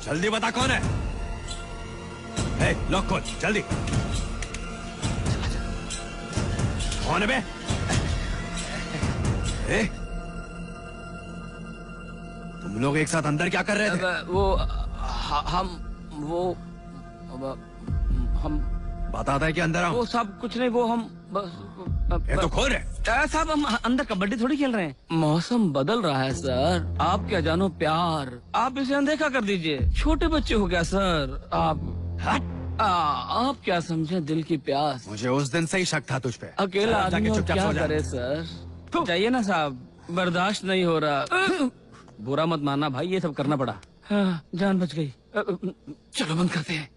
Speaker 4: जल्दी बता कौन है? लॉक खोल जल्दी। कौन है बे? तुम लोग एक साथ अंदर क्या कर रहे थे?
Speaker 11: हम
Speaker 4: बताता है कि अंदर आओ।
Speaker 11: वो सब कुछ नहीं, वो हम
Speaker 4: ये तो खोल रहे।
Speaker 11: साहब हम अंदर कबड्डी थोड़ी खेल रहे हैं। मौसम बदल रहा है सर, आप क्या जानो प्यार, आप इसे अनदेखा कर दीजिए। छोटे बच्चे हो गया सर आप क्या समझे दिल की प्यास।
Speaker 4: मुझे उस दिन से ही शक था तुझ पे।
Speaker 11: अकेला आदमी और क्या करे सर। जाइए ना साहब, बर्दाश्त नहीं हो रहा। बुरा मत मानना भाई, ये सब करना पड़ा। हाँ, जान बच गई। चलो बंद करते हैं।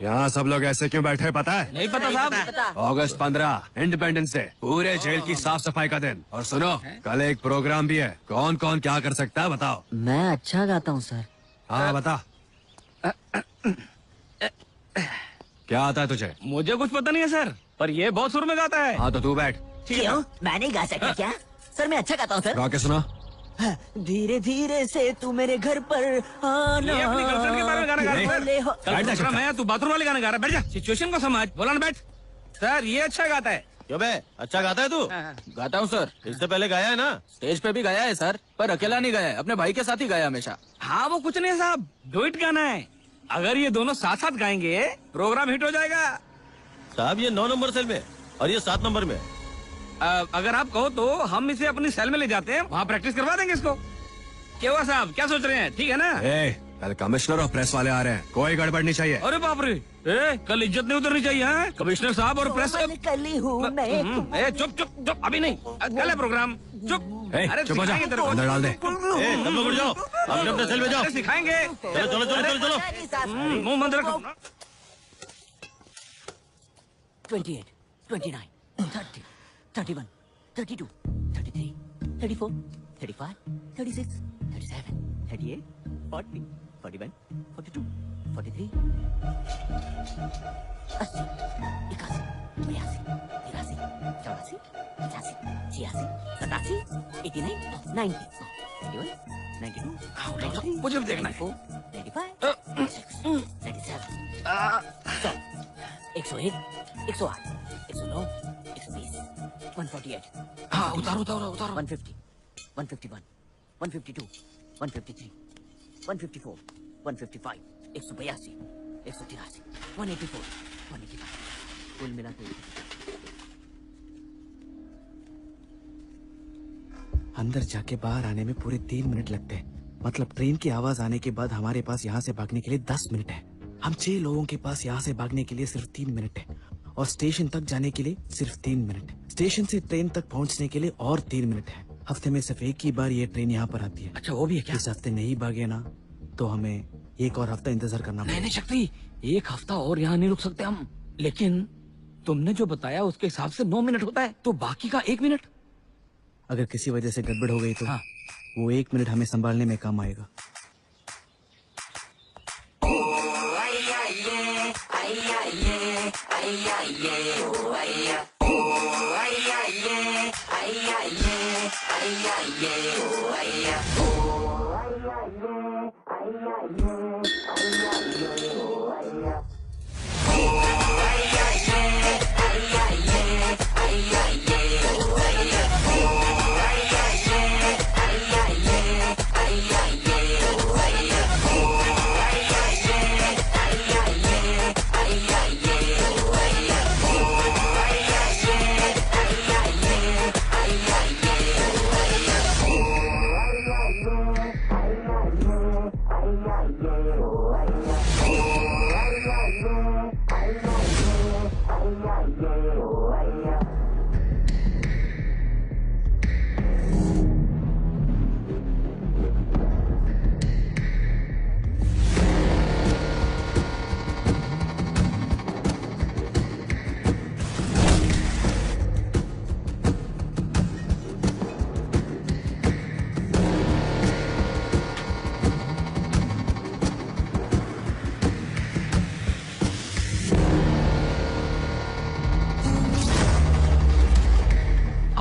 Speaker 4: यहाँ सब लोग ऐसे क्यों बैठे पता है?
Speaker 11: नहीं पता साहब।
Speaker 4: अगस्त 15 इंडिपेंडेंस डे, पूरे जेल की साफ सफाई का दिन। और सुनो, कल एक प्रोग्राम भी है। कौन कौन क्या कर सकता है बताओ?
Speaker 5: मैं अच्छा गाता हूँ सर।
Speaker 4: हाँ बता। क्या आता है तुझे?
Speaker 11: मुझे कुछ पता नहीं है सर, पर ये बहुत सुर में गाता है।
Speaker 4: हाँ तो तू बैठ।
Speaker 5: क्यों? मैं नहीं गा सकता क्या? सर मैं अच्छा गाता हूँ सर।
Speaker 4: गा के सुना।
Speaker 5: धीरे धीरे से तू मेरे घर पर आना।
Speaker 11: ये अपनी गर्लफ्रेंड के बारे में गाना गा रहा है। कल प्रोग्राम है, तू बाथरूम वाले गाना गा रहा है। बैठ जा, सिचुएशन को समझ। बोला ना बैठ। सर ये अच्छा गाता है।
Speaker 3: क्यों बे, अच्छा गाता है तू?
Speaker 14: गाता हूँ सर।
Speaker 3: इससे पहले गाया है ना?
Speaker 14: स्टेज पे भी गाया है सर, पर अकेला नहीं गाया है, अपने भाई के साथ ही गाया हमेशा।
Speaker 11: हाँ वो कुछ नहीं है साहब, डुएट गाना है। अगर ये दोनों साथ साथ गाएंगे प्रोग्राम हिट हो जाएगा।
Speaker 3: साहब ये 9 नंबर सेल में और ये 7 नंबर में।
Speaker 11: अगर आप कहो तो हम इसे अपनी सेल में ले जाते हैं, वहाँ प्रैक्टिस करवा देंगे इसको। क्या हुआ साहब, क्या सोच रहे हैं? ठीक है ना?
Speaker 4: कल कमिश्नर और प्रेस वाले आ रहे हैं, कोई गड़बड़ नहीं चाहिए।
Speaker 11: अरे बाप रे, कल इज्जत नहीं उतरनी चाहिए। है कमिश्नर साहब और प्रेस।
Speaker 5: कली हूँ मैं।
Speaker 11: चुप चुप चुप, अभी नहीं, कल है प्रोग्राम। चुप। अरे
Speaker 4: चुप हो जा, अंदर डाल दे।
Speaker 3: सब लोग उठ जाओ, अपने अपने सेल में जाओ।
Speaker 11: सिखाएंगे।
Speaker 3: चलो चलो चलो चलो चलो।
Speaker 11: मुंह बंद रखो।
Speaker 5: 28, 29, 30, 31, 32, 33, 34, 35, 36, 37, 38, 40, 41, 42, 43, 80, 81, 82, 83, 84, 85, 86, 87, 89, 90, 91, 92, 93,
Speaker 11: मुझे भी देखना है।
Speaker 5: 94, 95, 96, 97, 101, 108, 109, 120, 148.
Speaker 11: हाँ उतारो उतारो उतारो।
Speaker 5: 150, 151, 152, 153, 154, 155, 182, 183, 184, 185, कुल मिला के।
Speaker 6: अंदर जाके बाहर आने में पूरे 3 मिनट लगते हैं। मतलब ट्रेन की आवाज आने के बाद हमारे पास यहाँ से भागने के लिए 10 मिनट है। हम 6 लोगों के पास यहाँ से भागने के लिए सिर्फ 3 मिनट है, और स्टेशन तक जाने के लिए सिर्फ 3 मिनट है। स्टेशन से ट्रेन तक पहुँचने के लिए और 3 मिनट है। हफ्ते में सिर्फ एक ही बार ये ट्रेन यहाँ पर आती है।
Speaker 11: अच्छा वो भी है क्या?
Speaker 6: इस हफ्ते नहीं भागे ना तो हमें एक और हफ्ता इंतजार करना पड़ेगा।
Speaker 11: नहीं शक्ति, एक हफ्ता और यहाँ नहीं रुक सकते हम। लेकिन तुमने जो बताया उसके हिसाब से 9 मिनट होता है, तो बाकी का 1 मिनट।
Speaker 6: अगर किसी वजह से गड़बड़ हो गई तो वो 1 मिनट हमें संभालने में काम आएगा।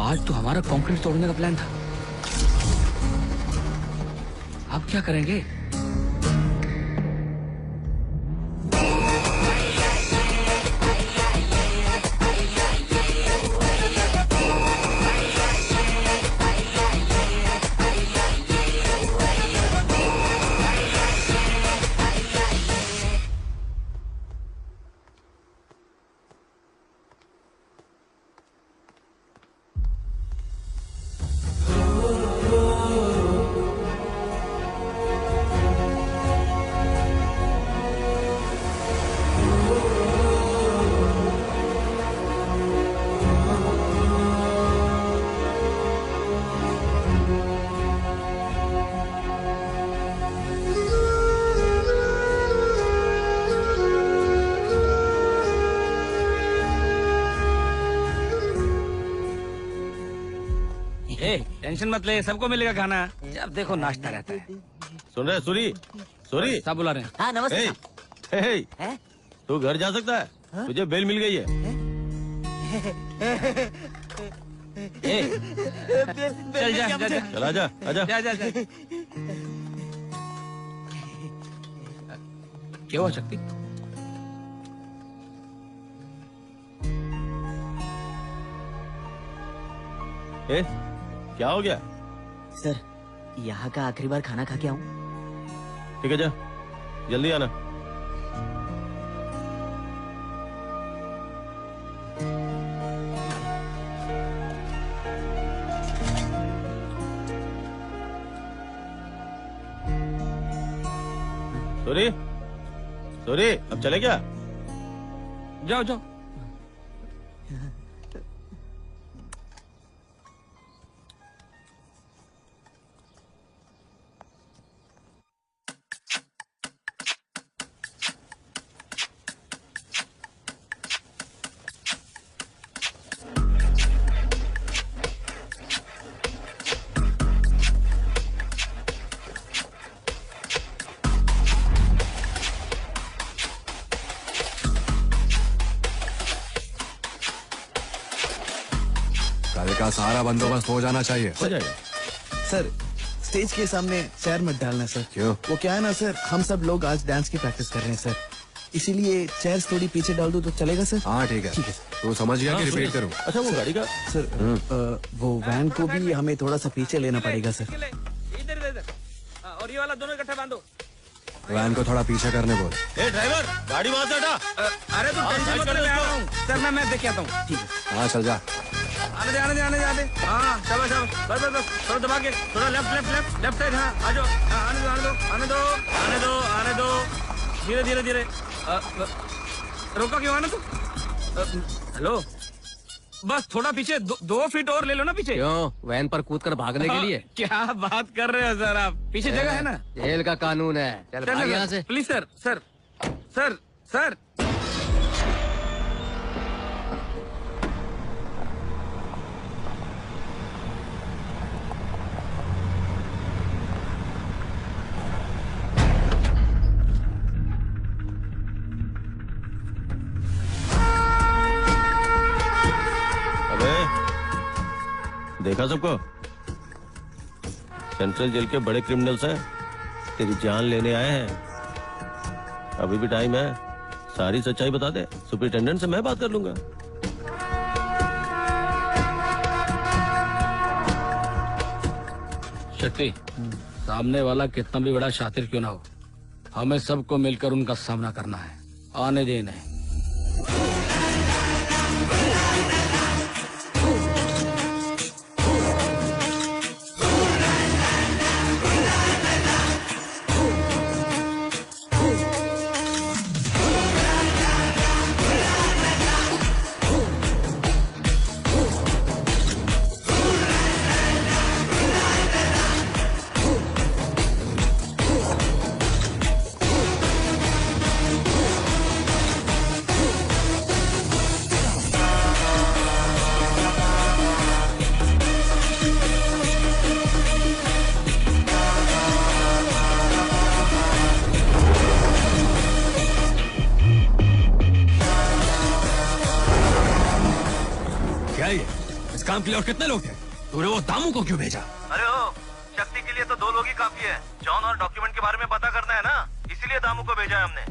Speaker 11: आज तो हमारा कंक्रीट तोड़ने का प्लान था। अब क्या करेंगे? टेंशन मत ले, सबको मिलेगा खाना। जब देखो नाश्ता रहता है।
Speaker 3: सुन रहे सूरी? सूरी
Speaker 11: सब बुला रहे हैं।
Speaker 5: हाँ नमस्ते।
Speaker 3: तू घर जा सकता है? तुझे बेल मिल गई है।
Speaker 11: चल जा, जा, जा।
Speaker 3: चल आजा, आजा।
Speaker 11: जा, जा, जा। क्या हुआ शक्ति?
Speaker 3: क्या हो गया?
Speaker 5: सर यहाँ का आखिरी बार खाना खा के आऊँ।
Speaker 3: ठीक है, जा जल्दी आना। सूरी, सूरी, अब चले क्या?
Speaker 11: जाओ जाओ।
Speaker 4: कल का सारा बंदोबस्त हो जाना चाहिए।
Speaker 3: हो जाएगा
Speaker 6: सर। स्टेज के सामने चेयर मत डालना सर।
Speaker 4: क्यों?
Speaker 6: वो क्या है ना सर, हम सब लोग आज डांस की प्रैक्टिस कर रहे हैं सर, इसीलिए चेयर्स थोड़ी पीछे डाल दो तो चलेगा सर?
Speaker 4: हाँ ठीक है। तू समझ गया कि रिपीट करूँ?
Speaker 3: अच्छा वो गाड़ी का
Speaker 6: सर वो वैन को भी हमें थोड़ा सा पीछे लेना पड़ेगा सर।
Speaker 11: इधर इधर और ये वाला दोनों इकट्ठा बांधो।
Speaker 4: वैन को थोड़ा पीछे करने बोल।
Speaker 3: ए ड्राइवर, गाड़ी वहाँ से हटा।
Speaker 11: अरे तुम टेंशन मत ले, मैं आ रहा हूँ सर। मैं देख के आता हूँ। ठीक है।
Speaker 4: हाँ चल जा।
Speaker 11: आने दे आने दे आने दे आने दे। हाँ शाबाश शाबाश, बस बस बस, थोड़ा दबा के, थोड़ा left left left left side. हाँ आ जाओ। आने दो आने दो आने दो आने दो आने दो। धीरे धीरे धीरे। रोका क्यों? आना तो। हेलो, बस थोड़ा पीछे, 2 फीट और ले लो ना पीछे।
Speaker 14: क्यों? वैन पर कूदकर भागने के लिए?
Speaker 11: क्या बात कर रहे हो सर आप? पीछे जगह है ना?
Speaker 14: जेल का कानून है। चल भाग यहाँ से।
Speaker 11: Please sir sir sir sir.
Speaker 3: देखा सबको? सेंट्रल जेल के बड़े क्रिमिनल्स हैं, तेरी जान लेने आए हैं। अभी भी टाइम है, सारी सच्चाई बता दे। सुपरिटेंडेंट से मैं बात कर लूंगा।
Speaker 11: शक्ति, सामने वाला कितना भी बड़ा शातिर क्यों ना हो, हमें सबको मिलकर उनका सामना करना है। आने दे इन्हें।
Speaker 4: इस काम के लिए और कितने लोग थे? तूने वो दामू को क्यों भेजा?
Speaker 3: अरे ओ, शक्ति के लिए तो 2 लोग ही काफी है। जॉन और डॉक्यूमेंट के बारे में पता करना है ना, इसीलिए दामू को भेजा है हमने।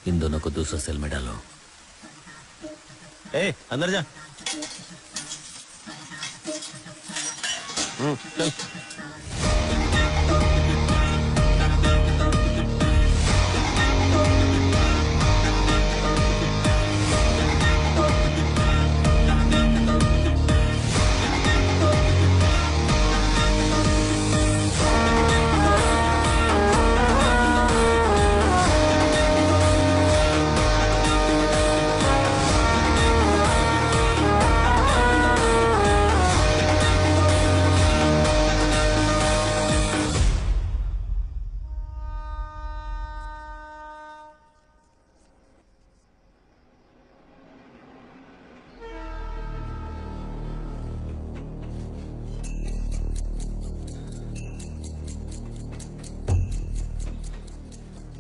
Speaker 2: इन दोनों को दूसरे सेल में डालो।
Speaker 3: ए, अंदर जा। चल।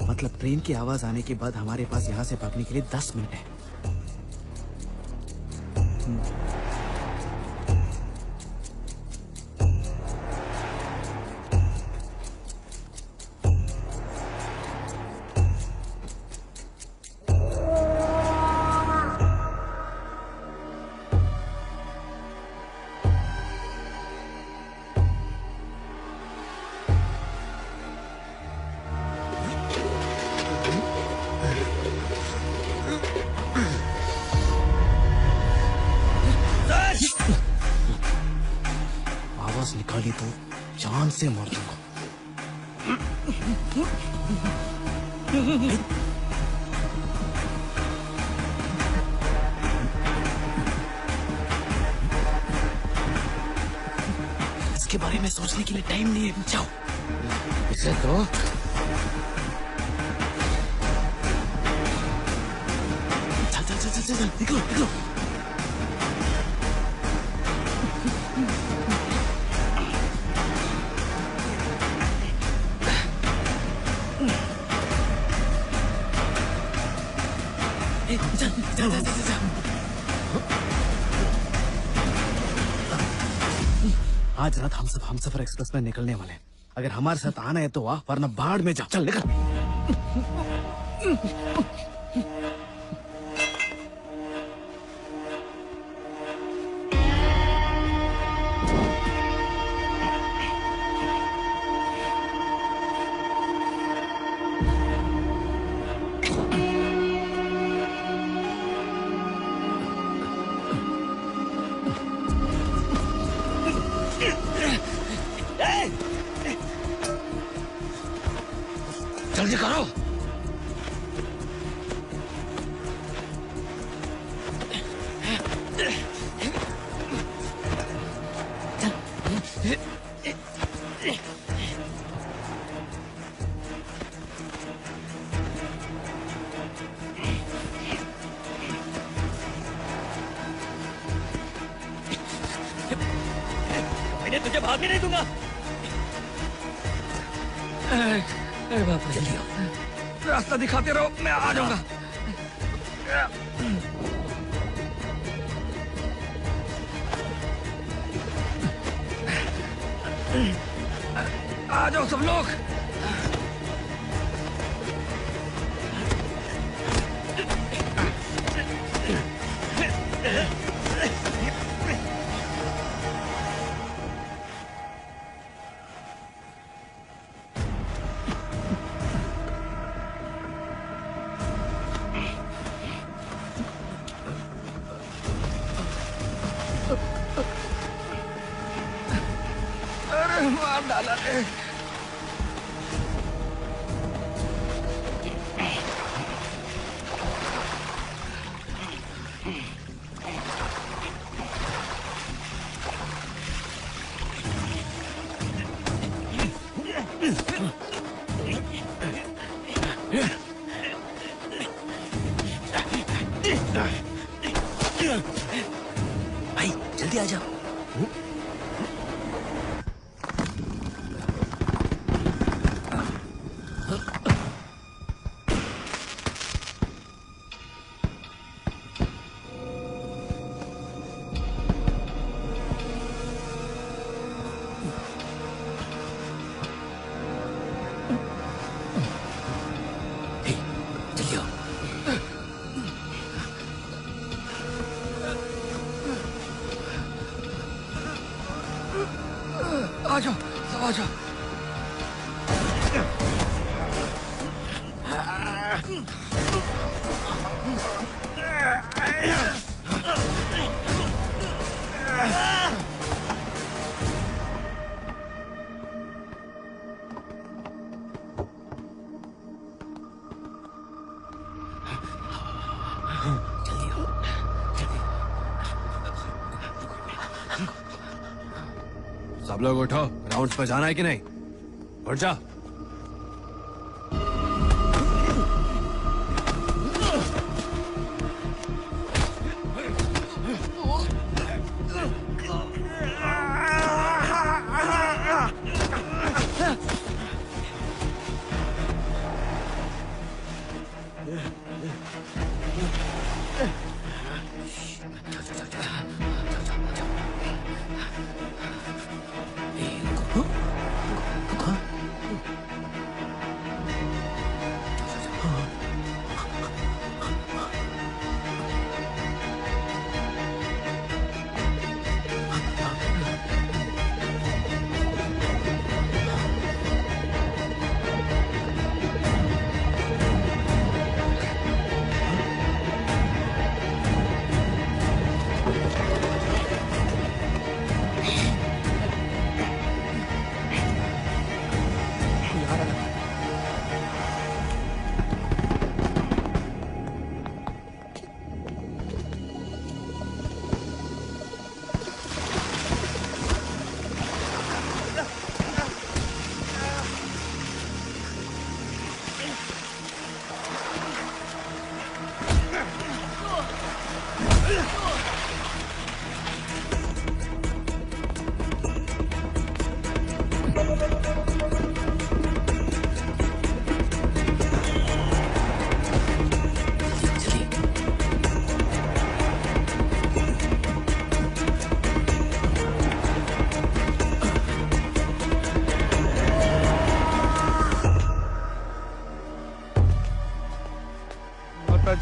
Speaker 6: मतलब ट्रेन की आवाज आने के बाद हमारे पास यहाँ से भागने के लिए 10 मिनट है। आवाज निकाली तो जान से मार दूंगा। इसके बारे में सोचने के लिए टाइम नहीं है। जाओ इसे तो चल निकलो निकलो। आज रात हम सब हमसफर एक्सप्रेस में निकलने वाले हैं। अगर हमारे साथ आना है तो आ, वरना बाढ़ में जा। चल निकल। जल्दी करो।
Speaker 11: मैं तुझे भागने नहीं दूंगा। अरे बाप रे, जल्दी आओ। रास्ता दिखाते रहो, मैं आ जाऊंगा। आ जाओ सब लोग। अरे मार डाला रे।
Speaker 5: भाई जल्दी आ जाओ।
Speaker 11: आ जाओ, सब आ जाओ।
Speaker 4: सब लोग उठो, राउंड्स पे जाना है कि नहीं? उठ जा।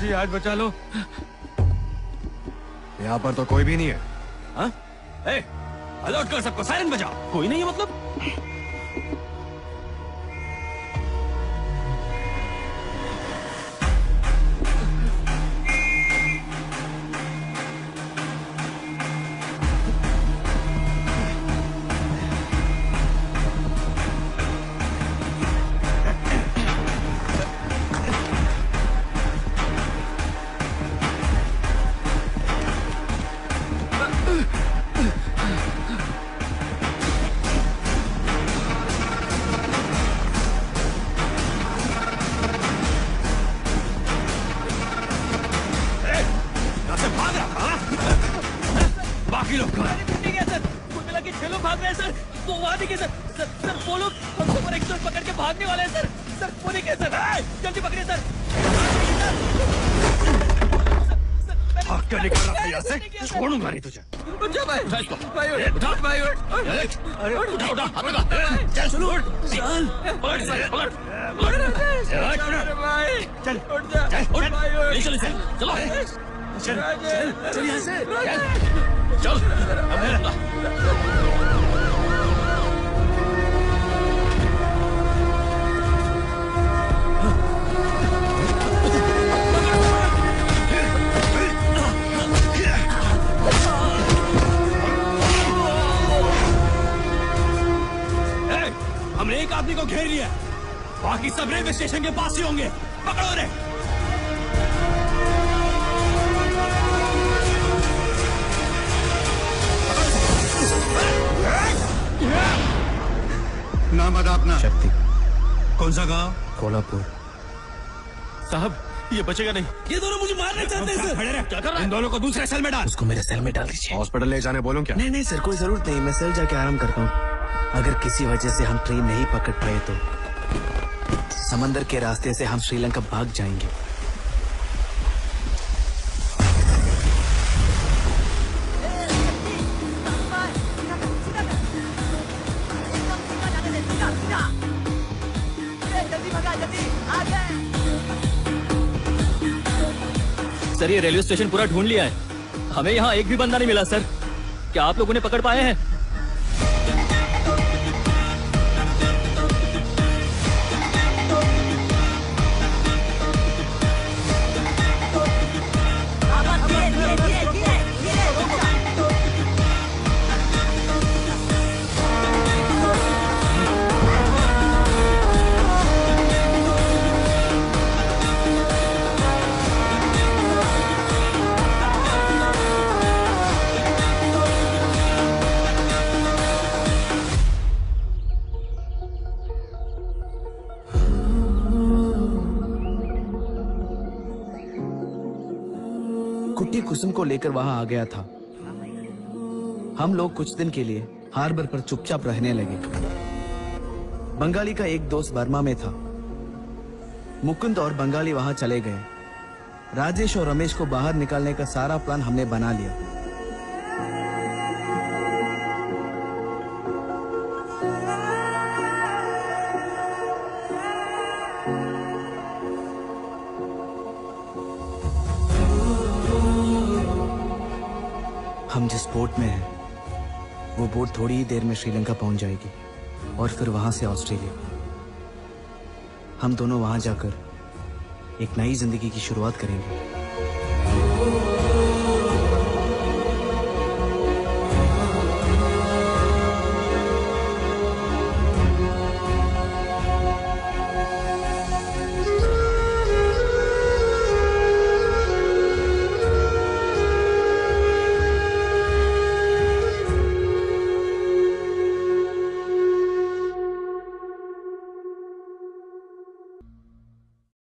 Speaker 11: जी आज बचा लो।
Speaker 4: यहाँ पर तो कोई भी नहीं है।
Speaker 11: हाँ? अलर्ट कर सबको, सायरन बजाओ। कोई नहीं है मतलब? वो देखिए सर, जल्दी पकड़िए सर।
Speaker 4: भाग क्या निकल रहा था यहाँ से? छोड़ूंगा नहीं तुझे।
Speaker 11: उठा भाई, उठा भाई, अरे उठा उठा, चल चल उठ, चल पकड़ भाई, चल उठ जा, उठ भाई, चल चल चलो, चल चल यहाँ से, चल।
Speaker 13: हमने एक आदमी को घेर लिया, बाकी सब रेलवे स्टेशन के पास ही होंगे। पकड़ो रे।
Speaker 1: नाम बता अपना।
Speaker 6: शक्ति।
Speaker 1: कौन सा गांव?
Speaker 6: कोल्हापुर।
Speaker 11: साहब ये बचेगा नहीं, ये दोनों मुझे मारना चाहते हैं सर।
Speaker 1: खड़े रह,
Speaker 11: क्या कर रहा है?
Speaker 1: इन दोनों को दूसरे सेल में डाल।
Speaker 6: उसको मेरे सेल में डाल दीजिए।
Speaker 4: हॉस्पिटल ले जाने बोलूं क्या?
Speaker 6: नहीं नहीं सर, कोई जरूरत नहीं, मैं सेल जाके आराम करता हूँ। अगर किसी वजह से हम ट्रेन नहीं पकड़ पाए तो समंदर के रास्ते से हम श्रीलंका भाग जाएंगे।
Speaker 2: सर ये रेलवे स्टेशन पूरा ढूंढ लिया है, हमें यहाँ एक भी बंदा नहीं मिला सर। क्या आप लोग उन्हें पकड़ पाए हैं?
Speaker 6: कुट्टी कुसुम को लेकर वहां आ गया था। हम लोग कुछ दिन के लिए हार्बर पर चुपचाप रहने लगे। बंगाली का एक दोस्त बर्मा में था। मुकुंद और बंगाली वहां चले गए। राजेश और रमेश को बाहर निकालने का सारा प्लान हमने बना लिया। हम जिस बोट में हैं, वो बोट थोड़ी ही देर में श्रीलंका पहुंच जाएगी और फिर वहां से ऑस्ट्रेलिया। हम दोनों वहां जाकर एक नई जिंदगी की शुरुआत करेंगे।